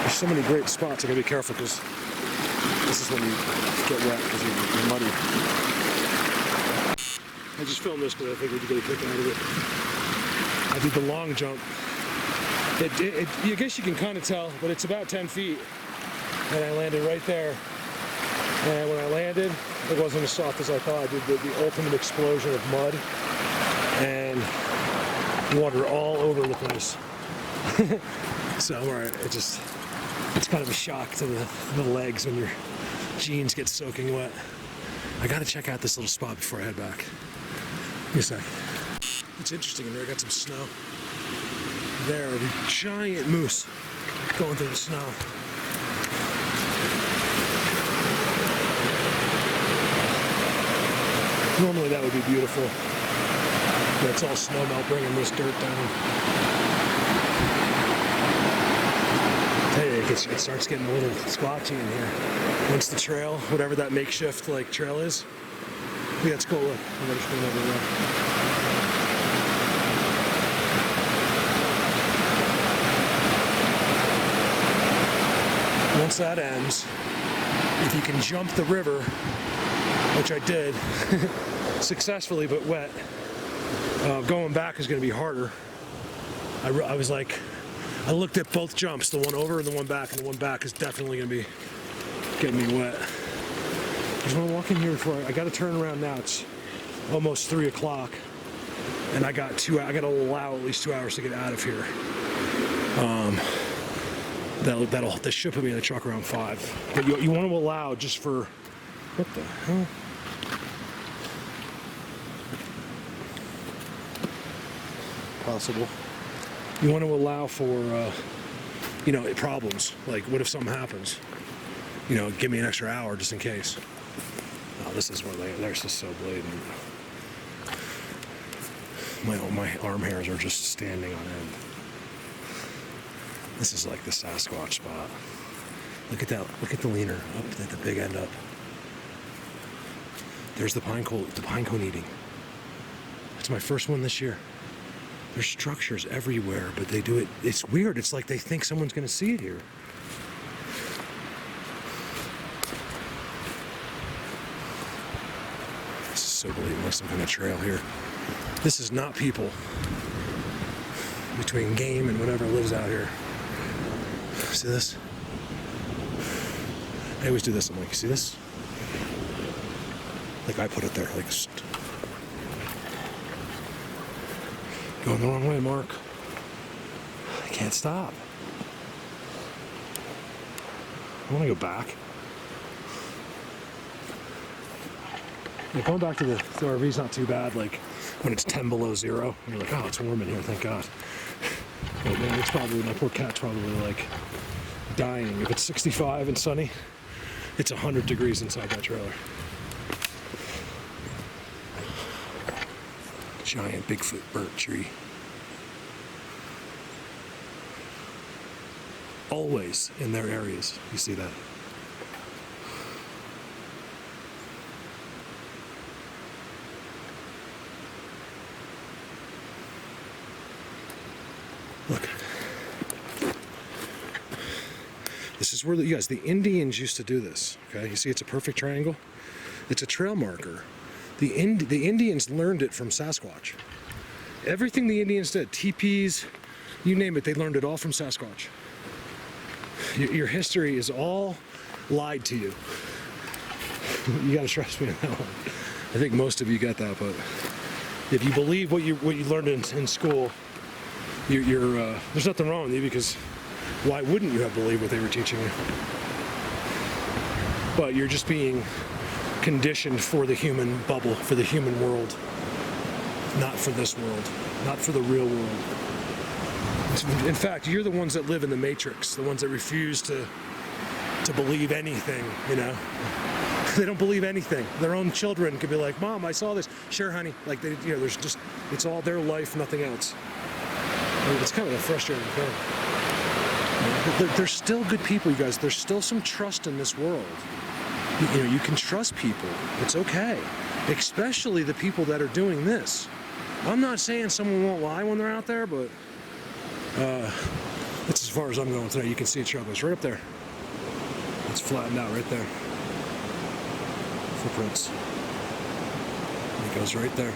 There's so many great spots. I gotta be careful because this is when you get wet because you're muddy. I just filmed this because I figured you'd get a kick out of it. I did the long jump. I guess you can kind of tell, but it's about 10 feet. And I landed right there. And when I landed, it wasn't as soft as I thought. I did the ultimate explosion of mud and water all over the place. So, all right, It's kind of a shock to the legs when your jeans get soaking wet. I gotta check out this little spot before I head back. Give me a sec. It's interesting in there. I got some snow. There, a giant moose going through the snow. Normally that would be beautiful. But it's all snow melt bringing this dirt down. Tell you, it starts getting a little squatchy in here. Once the trail, whatever that makeshift like trail is, yeah, it's cool. Look, I'm gonna just go over there. Once that ends, if you can jump the river, which I did successfully but wet, going back is going to be harder. I was like, I looked at both jumps, the one over and the one back, and the one back is definitely going to be getting me wet. I just want to walk in here before I got to turn around now. It's almost 3 o'clock, and I got to allow at least 2 hours to get out of here. This should put me in the truck around 5. But you want to allow just for, what the hell? Possible. You want to allow for, problems. Like, what if something happens? Give me an extra hour just in case. Oh, this is where they're just so blatant. My arm hairs are just standing on end. This is like the Sasquatch spot. Look at that. Look at the leaner up at the big end up. There's the pine cone eating. It's my first one this year. There's structures everywhere, but they do it. It's weird. It's like they think someone's going to see it here. This is so blatant, like some kind of trail here. This is not people. Between game and whatever lives out here. See this? I always do this. I'm like, see this? Like I put it there. Like, going the wrong way, Mark. I can't stop. I want to go back. Yeah, going back to the RV's not too bad. Like when it's 10 below zero, you're like, oh, it's warm in here. Thank God. But man, it's probably, my poor cat's probably like dying. If it's 65 and sunny, it's 100 degrees inside that trailer. Giant Bigfoot burnt tree. Always in their areas, you see that. Look. This is where the Indians used to do this. Okay, you see it's a perfect triangle? It's a trail marker. The Indians learned it from Sasquatch. Everything the Indians did, teepees, you name it, they learned it all from Sasquatch. Your history is all lied to you. You gotta trust me on that one. I think most of you get that, but if you believe what you learned in school, there's nothing wrong with you, because why wouldn't you have believed what they were teaching you? But you're just being conditioned for the human bubble, for the human world, not for this world, not for the real world. In fact, you're the ones that live in the matrix, the ones that refuse to believe anything, They don't believe anything. Their own children could be like, Mom, I saw this. Sure, honey. Like, there's just, it's all their life, nothing else. I mean, it's kind of a frustrating thing. There's still good people, you guys. There's still some trust in this world. You can trust people. It's okay. Especially the people that are doing this. I'm not saying someone won't lie when they're out there, but that's as far as I'm going today. You can see it goes right up there. It's flattened out right there. Footprints. It goes right there.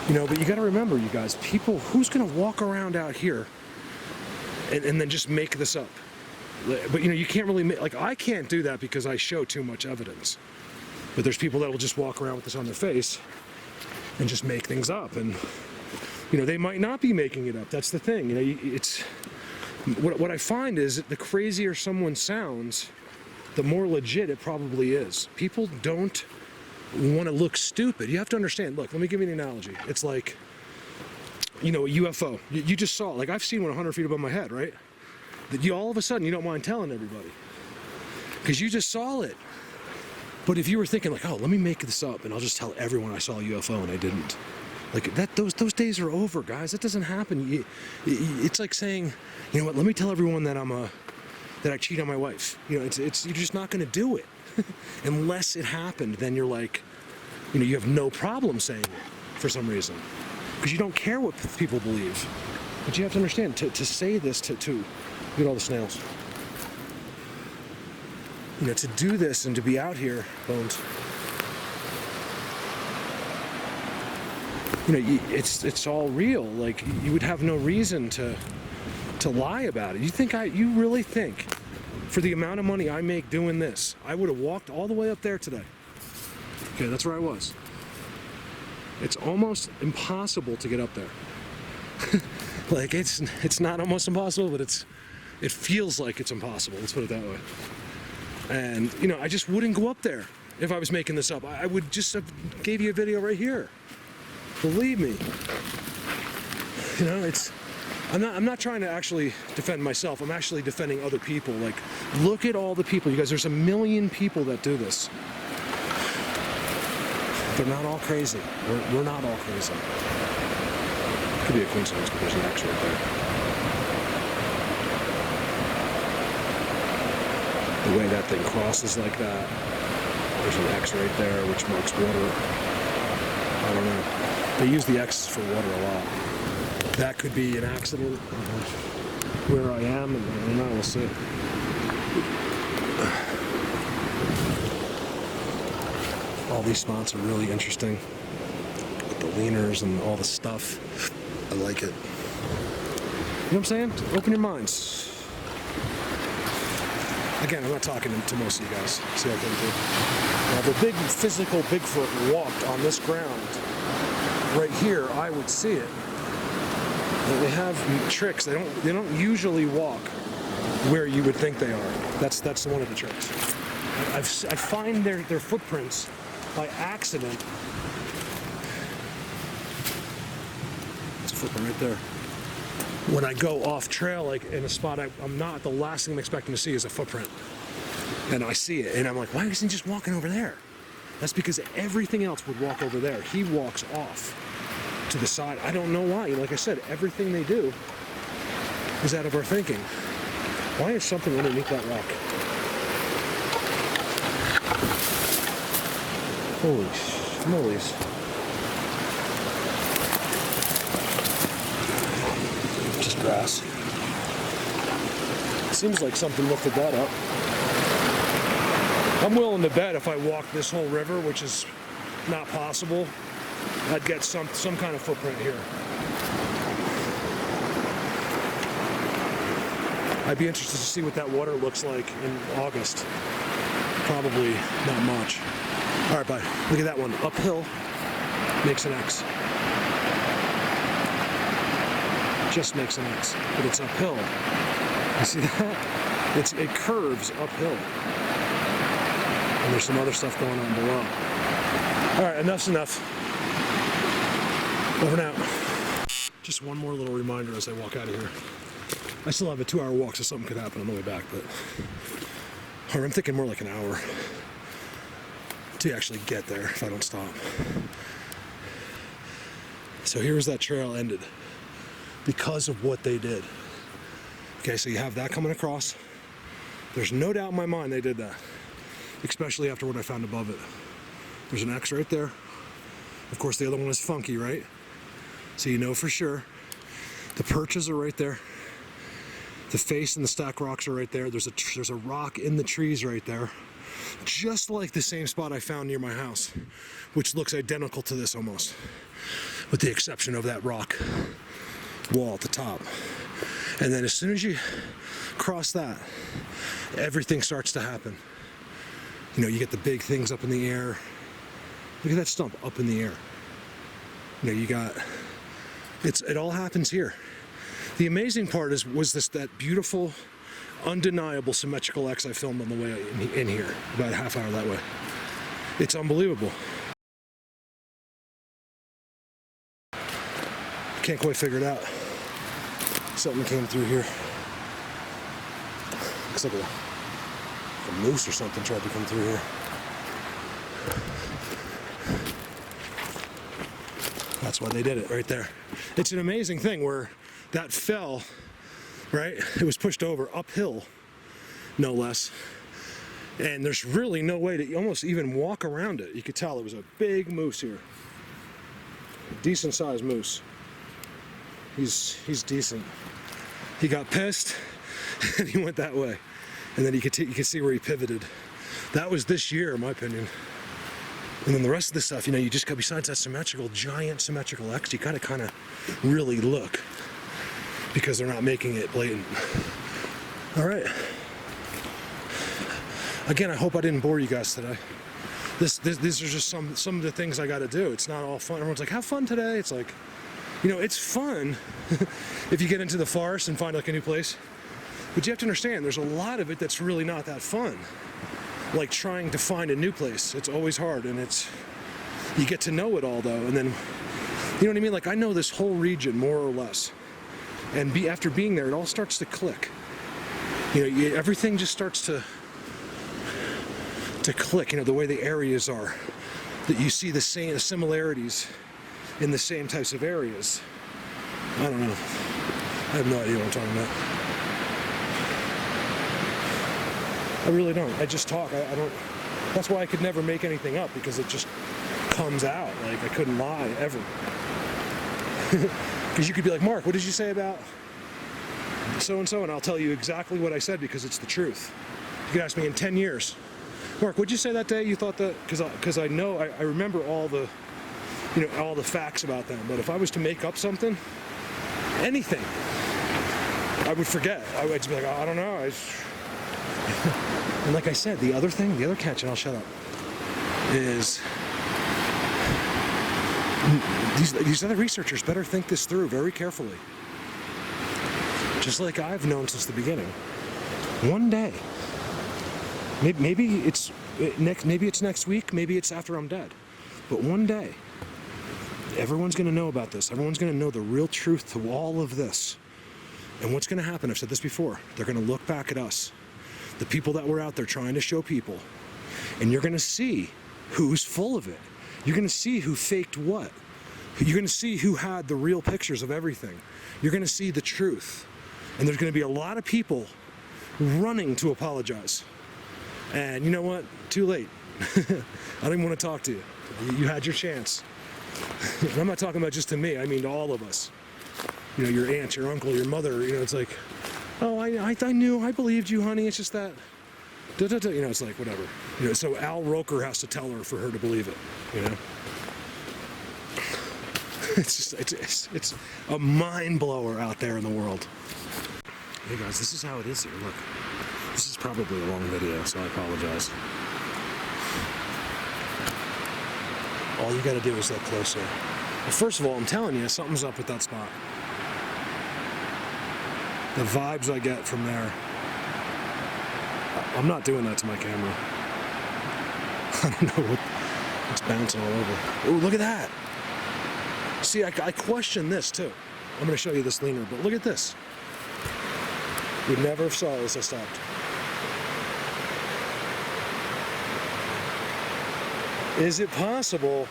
But you got to remember, you guys, people, who's going to walk around out here and then just make this up? But you can't really like, I can't do that because I show too much evidence. But there's people that will just walk around with this on their face and just make things up, and they might not be making it up. That's the thing. What I find is that the crazier someone sounds, the more legit it probably is. People don't want to look stupid. You have to understand. Look, let me give you an analogy. It's like, you know, a UFO. You just saw it. Like, I've seen one 100 feet above my head, right? That you all of a sudden, you don't mind telling everybody because you just saw it. But if you were thinking like, oh, let me make this up and I'll just tell everyone I saw a UFO and I didn't. Like that, those days are over, guys. That doesn't happen. It's like saying, you know what? Let me tell everyone that that I cheat on my wife. You know, it's you're just not going to do it unless it happened. Then you're like, you know, you have no problem saying it for some reason because you don't care what people believe. But you have to understand to say this to look at all the snails. You know, to do this and to be out here, Bones. You know, it's all real. Like, you would have no reason to lie about it. You really think, for the amount of money I make doing this, I would have walked all the way up there today? Okay, that's where I was. It's almost impossible to get up there. Like, it's not almost impossible, but it feels like it's impossible. Let's put it that way. And, you know, I just wouldn't go up there if I was making this up. I would just have gave you a video right here. Believe me. You know, I'm not trying to actually defend myself. I'm actually defending other people. Like, look at all the people. You guys, there's 1 million people that do this. They're not all crazy. We're not all crazy. Could be a coincidence, but there's an X right there. The way that thing crosses like that, there's an X right there, which marks water. I don't know. They use the X for water a lot. That could be an accident. Where I am, and I don't know, we'll see. All these spots are really interesting. With the leaners and all the stuff. I like it. You know what I'm saying? Open your minds. Again, I'm not talking to most of you guys. See how they do. Now, the big physical Bigfoot walked on this ground. Right here, I would see it. They have tricks. They don't usually walk where you would think they are. That's one of the tricks. I find their footprints by accident. It's a footprint right there. When I go off trail, like in a spot I'm not, the last thing I'm expecting to see is a footprint. And I see it, and I'm like, why isn't he just walking over there? That's because everything else would walk over there. He walks off to the side. I don't know why. Like I said, everything they do is out of our thinking. Why is something underneath that rock? Holy schmollies. Just grass. Seems like something lifted that up. I'm willing to bet if I walk this whole river, which is not possible, I'd get some kind of footprint here. I'd be interested to see what that water looks like in August. Probably not much. All right, bye. Look at that one. Uphill makes an X. Just makes an X, but it's uphill. You see that? It curves uphill. And there's some other stuff going on below. All right, enough's enough. Over and out. Just one more little reminder as I walk out of here. I still have a 2-hour walk, so something could happen on the way back, but or I'm thinking more like an hour to actually get there if I don't stop. So here's that trail ended because of what they did. Okay, so you have that coming across. There's no doubt in my mind they did that, especially after what I found above it. There's an X right there. Of course, the other one is funky, right? So you know for sure. The perches are right there. The face and the stack rocks are right there. There's a rock in the trees right there. Just like the same spot I found near my house, which looks identical to this almost, with the exception of that rock wall at the top. And then as soon as you cross that, everything starts to happen. You know, you get the big things up in the air. Look at that stump up in the air. You know, you got, it all happens here. The amazing part was that beautiful, undeniable symmetrical X I filmed on the way in here, about a half hour that way. It's unbelievable. Can't quite figure it out. Something came through here. Looks like a moose or something tried to come through here. That's why they did it right there. It's an amazing thing where that fell, right? It was pushed over uphill, no less. And there's really no way to almost even walk around it. You could tell it was a big moose here. A decent sized moose. He's decent. He got pissed and he went that way. And then you could see where he pivoted. That was this year, in my opinion. And then the rest of the stuff, you just got, besides that giant symmetrical X, you gotta kind of really look because they're not making it blatant. All right. Again, I hope I didn't bore you guys today. These are just some of the things I gotta do. It's not all fun. Everyone's like, have fun today. It's like, it's fun if you get into the forest and find like a new place. But you have to understand, there's a lot of it that's really not that fun. Like trying to find a new place. It's always hard, and you get to know it all though, and then, you know what I mean? Like I know this whole region more or less, and after being there, it all starts to click. Everything just starts to click. The way the areas are, that you see the similarities in the same types of areas. I don't know. I have no idea what I'm talking about. I really don't. I just talk. I don't. That's why I could never make anything up, because it just comes out. Like I couldn't lie ever. Because you could be like, Mark, what did you say about so and so, and I'll tell you exactly what I said because it's the truth. You could ask me in 10 years, Mark, what'd you say that day? You thought that? Because I know I remember all the all the facts about them. But if I was to make up something, anything, I would forget. I would just be like, oh, I don't know. And like I said, the other catch, and I'll shut up, is these other researchers better think this through very carefully. Just like I've known since the beginning. One day, maybe it's next week, maybe it's after I'm dead, but one day, everyone's going to know about this. Everyone's going to know the real truth to all of this. And what's going to happen, I've said this before, they're going to look back at us, the people that were out there trying to show people, and you're going to see who's full of it. You're going to see who faked what. You're going to see who had the real pictures of everything. You're going to see the truth. And there's going to be a lot of people running to apologize. And you know what? Too late. I don't even want to talk to you. You had your chance. And I'm not talking about just to me, I mean to all of us. Your aunt, your uncle, your mother, it's like, oh, I knew, I believed you, honey, it's just that, it's like, whatever. So Al Roker has to tell her for her to believe it, It's a mind blower out there in the world. Hey guys, this is how it is here, look. This is probably a long video, so I apologize. All you gotta do is look closer. Well, first of all, I'm telling you, something's up with that spot. The vibes I get from there. I'm not doing that to my camera. I don't know it's bouncing all over. Oh, look at that. See, I question this too. I'm gonna show you this leaner, but look at this. We never saw this, I stopped. Is it possible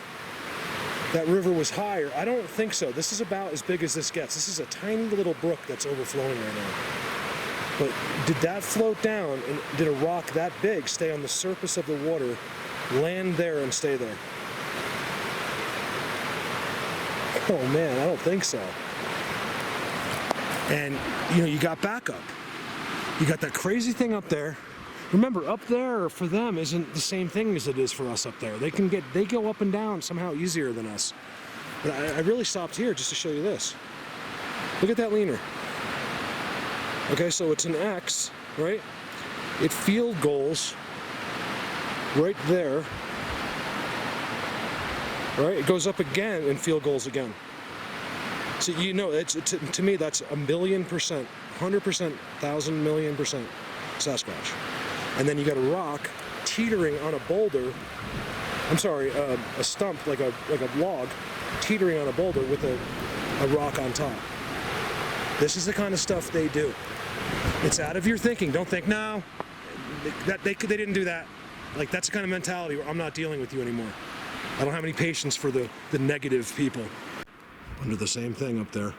that river was higher? I don't think so. This is about as big as this gets. This is a tiny little brook that's overflowing right now. But did that float down, and did a rock that big stay on the surface of the water, land there and stay there? Oh man, I don't think so. And you got backup. You got that crazy thing up there. Remember, up there for them isn't the same thing as it is for us up there. They go up and down somehow easier than us. But I really stopped here just to show you this. Look at that leaner. Okay, so it's an X, right? It field goals right there. Right? It goes up again and field goals again. So you know, to me that's 1,000,000%, 100%, 1,000,000,000% Sasquatch. And then you got a rock teetering on a boulder. I'm sorry, a stump like a log teetering on a boulder with a rock on top. This is the kind of stuff they do. It's out of your thinking. Don't think, no, they didn't do that. Like, that's the kind of mentality where I'm not dealing with you anymore. I don't have any patience for the negative people. Under the same thing up there.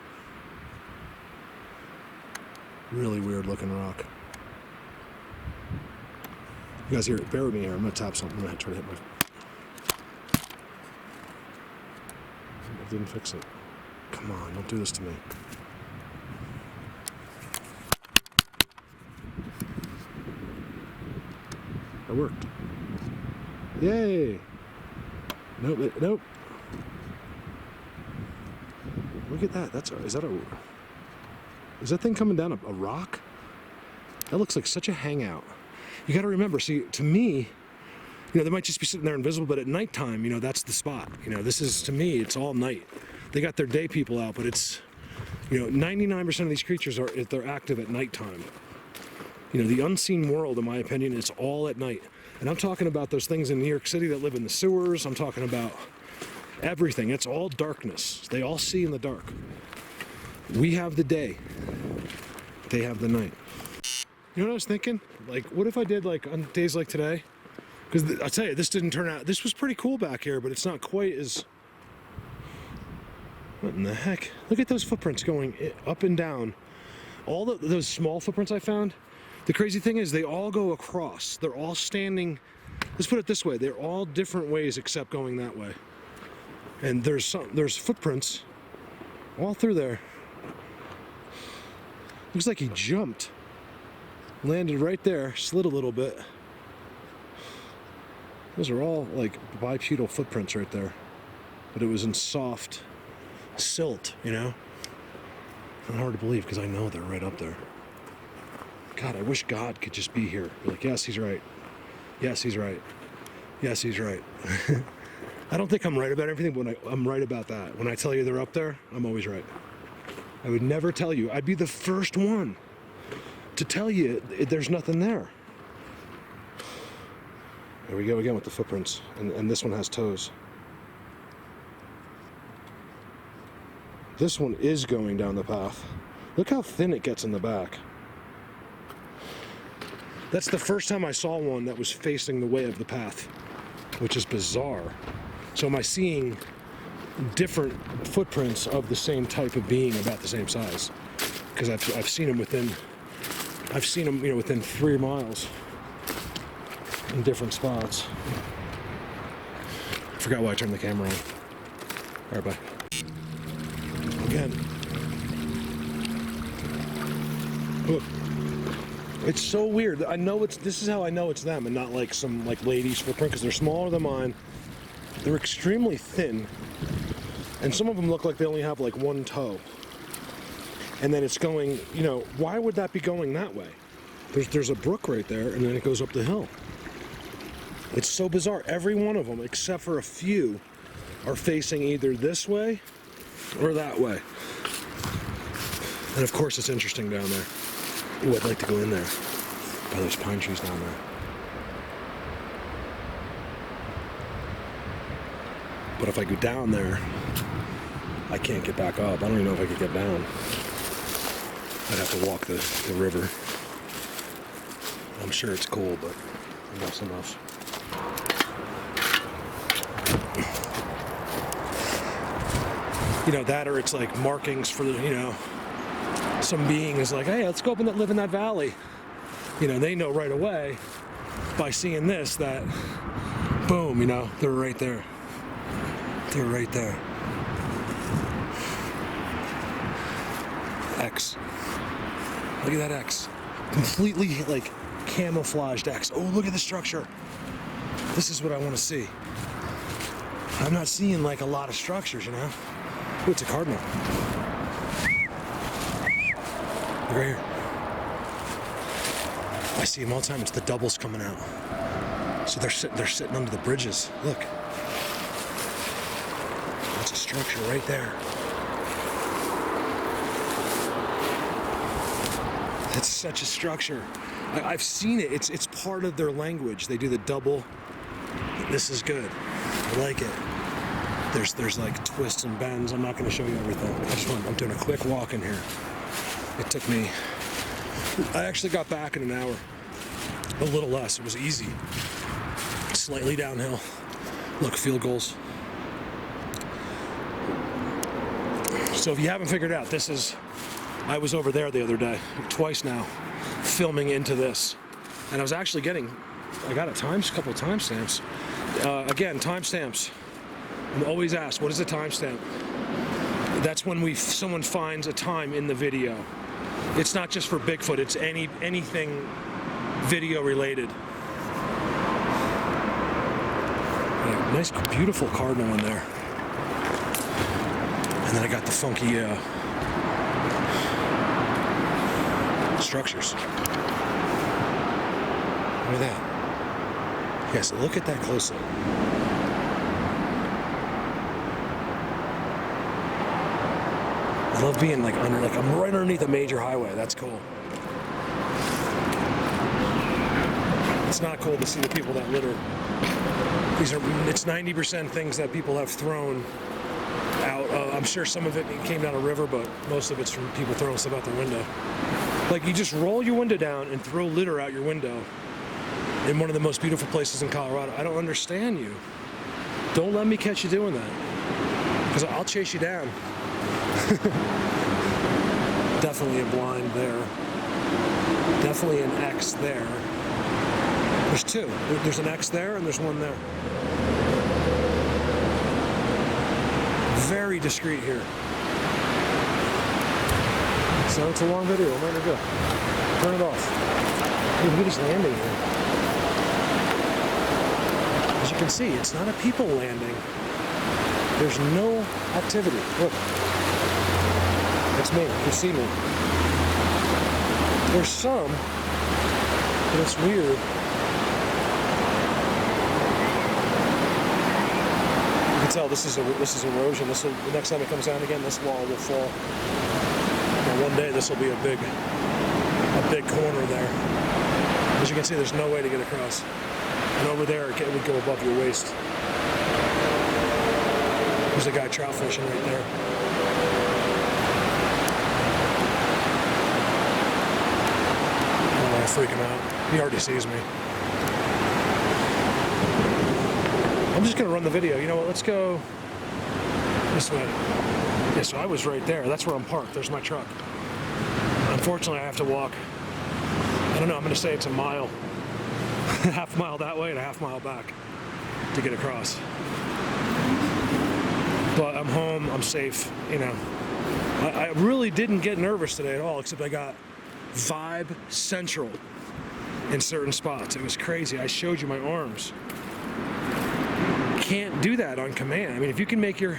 Really weird looking rock. You guys hear it? Bear with me here. I'm gonna tap something. I'm gonna try to hit my... I didn't fix it. Come on, don't do this to me. It worked. Yay! Nope, nope. Look at that. Is that thing coming down a rock? That looks like such a hangout. You got to remember, see, to me, they might just be sitting there invisible, but at nighttime, that's the spot. This is, to me, it's all night. They got their day people out, but it's, 99% of these creatures they're active at nighttime. The unseen world, in my opinion, is all at night. And I'm talking about those things in New York City that live in the sewers. I'm talking about everything. It's all darkness. They all see in the dark. We have the day. They have the night. You know what I was thinking? Like, what if I did, like, on days like today? Because I'll tell you, this didn't turn out... This was pretty cool back here, but it's not quite as... What in the heck? Look at those footprints going up and down. All those small footprints I found, the crazy thing is they all go across. They're all standing... Let's put it this way. They're all different ways except going that way. And there's footprints all through there. Looks like he jumped. Landed right there, slid a little bit. Those are all like bipedal footprints right there. But it was in soft silt, Not hard to believe because I know they're right up there. God, I wish God could just be here. Be like, yes, he's right. Yes, he's right. Yes, he's right. I don't think I'm right about everything, but I'm right about that. When I tell you they're up there, I'm always right. I would never tell you. I'd be the first one to tell you there's nothing there. There we go again with the footprints. And this one has toes. This one is going down the path. Look how thin it gets in the back. That's the first time I saw one that was facing the way of the path, which is bizarre. So am I seeing different footprints of the same type of being about the same size? Because I've seen them within 3 miles in different spots. I forgot why I turned the camera on. All right, bye. Again. Look. It's so weird. I know this is how I know it's them and not like some lady's footprint because they're smaller than mine. They're extremely thin. And some of them look like they only have like one toe. And then it's going, why would that be going that way? There's a brook right there and then it goes up the hill. It's so bizarre. Every one of them, except for a few, are facing either this way or that way. And of course it's interesting down there. Ooh, I'd like to go in there by those pine trees down there. But if I go down there, I can't get back up. I don't even know if I could get down. I'd have to walk the river. I'm sure it's cool, but enough's enough. That or it's like markings for the, some being is like, hey, let's go up and live in that valley. They know right away by seeing this that, boom, they're right there. They're right there. X. Look at that X. Completely like camouflaged X. Oh, look at the structure. This is what I want to see. I'm not seeing like a lot of structures, Oh, it's a cardinal. Look right here. I see them all the time. It's the doubles coming out. So they're sitting under the bridges. Look. That's a structure right there. It's such a structure. I've seen it. It's part of their language. They do the double. This is good. I like it. There's like twists and bends. I'm not going to show you everything. I'm doing a quick walk in here. It took me. I actually got back in an hour. A little less. It was easy. Slightly downhill. Look, field goals. So if you haven't figured out, I was over there the other day, twice now, filming into this. And I was actually I got a couple of timestamps. Again, timestamps. I'm always asked, what is a timestamp? That's when someone finds a time in the video. It's not just for Bigfoot, it's anything video related. Yeah, nice, beautiful cardinal in there. And then I got the funky structures. Look at that. Yes, look at that closely. I love being I'm right underneath a major highway. That's cool. It's not cool to see the people that litter. It's 90% things that people have thrown out. I'm sure some of it came down a river, but most of it's from people throwing stuff out their window. Like, you just roll your window down and throw litter out your window in one of the most beautiful places in Colorado. I don't understand you. Don't let me catch you doing that, because I'll chase you down. Definitely a blind there. Definitely an X there. There's two. There's an X there and there's one there. Very discreet here. So it's a long video. I'm ready to go. Turn it off. Look at this landing here. As you can see, it's not a people landing. There's no activity. Look. It's me. You see me. There's some, but it's weird. You can tell this is erosion. The next time it comes down again, this wall will fall. And one day this will be a big corner there. As you can see, there's no way to get across. And over there, it would go above your waist. There's a guy trout fishing right there. I freak him out. He already sees me. I'm just gonna run the video. You know what? Let's go this way. Yeah, so I was right there. That's where I'm parked. There's my truck. Unfortunately, I have to walk. I don't know. I'm gonna say it's a mile, half mile that way and a half mile back to get across. But I'm home. I'm safe. You know, I really didn't get nervous today at all, except I got vibe central in certain spots. It was crazy. I showed you my arms. Can't do that on command. I mean, if you can make your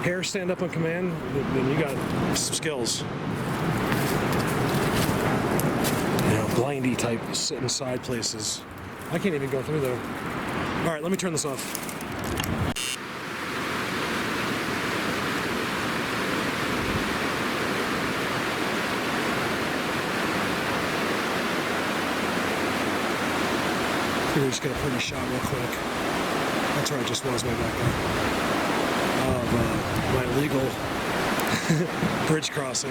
hair stand up on command, then you got some skills. You know, blindy type sit inside places. I can't even go through there. All right, let me turn this off. We're just gonna put in a shot real quick. That's where I just was way back there. Of my illegal bridge crossing.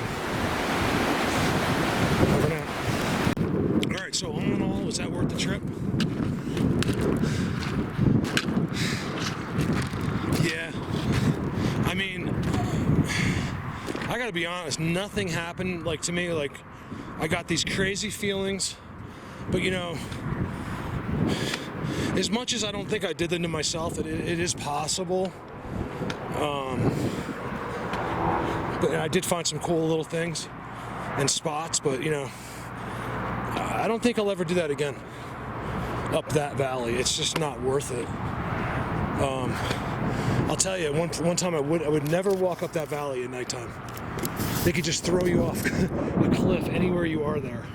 Over now. All right, so all in all, was that worth the trip? Yeah. I mean, I gotta be honest. Nothing happened to me. Like, I got these crazy feelings, but you know. As much as I don't think I did them to myself, it is possible. But I did find some cool little things and spots, but you know, I don't think I'll ever do that again. Up that valley, it's just not worth it. I'll tell you, one time I would never walk up that valley at nighttime. They could just throw you off a cliff anywhere you are there.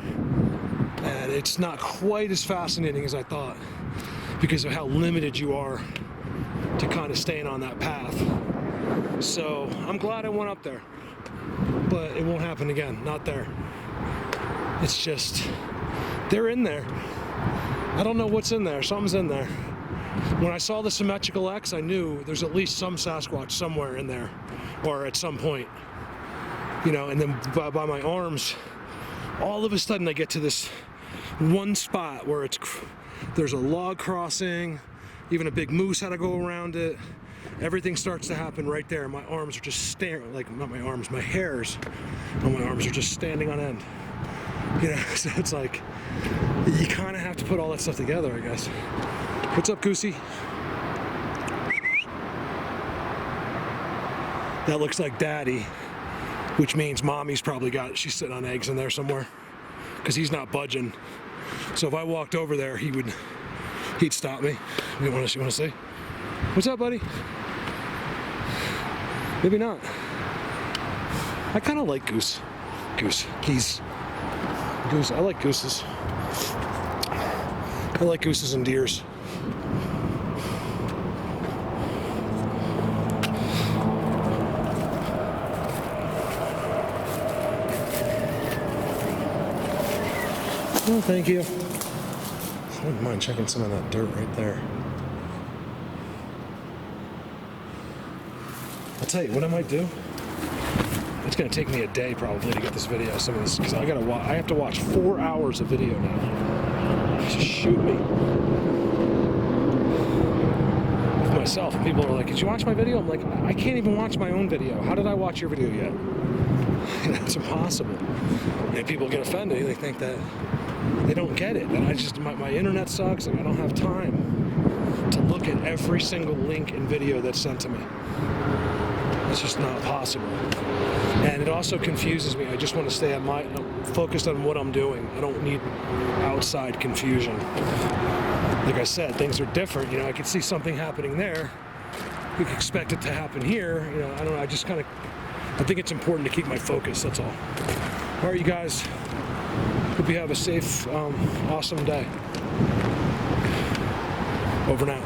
And it's not quite as fascinating as I thought, because of how limited you are to kind of staying on that path. So I'm glad I went up there, but it won't happen again. Not there. It's just, they're in there. I don't know what's in there. Something's in there. When I saw the symmetrical X, I knew there's at least some Sasquatch somewhere in there, or at some point. You know, and then by my arms, all of a sudden I get to this one spot where there's a log crossing, even a big moose had to go around it. Everything starts to happen right there. My arms are just staring, like, not my arms, my hairs on my arms are just standing on end. You know, so it's like, you kind of have to put all that stuff together, I guess. What's up, Goosey? That looks like Daddy, which means Mommy's probably she's sitting on eggs in there somewhere, because he's not budging. So if I walked over there, he'd stop me. You want to see? What's up, buddy? Maybe not. I kind of like Goose. Goose. I like gooses. I like gooses and deers. Oh, thank you. I wouldn't mind checking some of that dirt right there. I'll tell you what I might do. It's gonna take me a day probably to get this video, some of this, because I have to watch 4 hours of video now. Just shoot me. With myself, and people are like, "Did you watch my video?" I'm like, I can't even watch my own video. How did I watch your video yet? It's impossible. And people get offended. They think that they don't get it. And my internet sucks, and I don't have time to look at every single link and video that's sent to me. It's just not possible. And it also confuses me. I just want to stay I'm focused on what I'm doing. I don't need outside confusion. Like I said, things are different. You know, I could see something happening there. We could expect it to happen here. You know, I don't know. I think it's important to keep my focus. That's all. All right, you guys. Hope you have a safe, awesome day. Over now.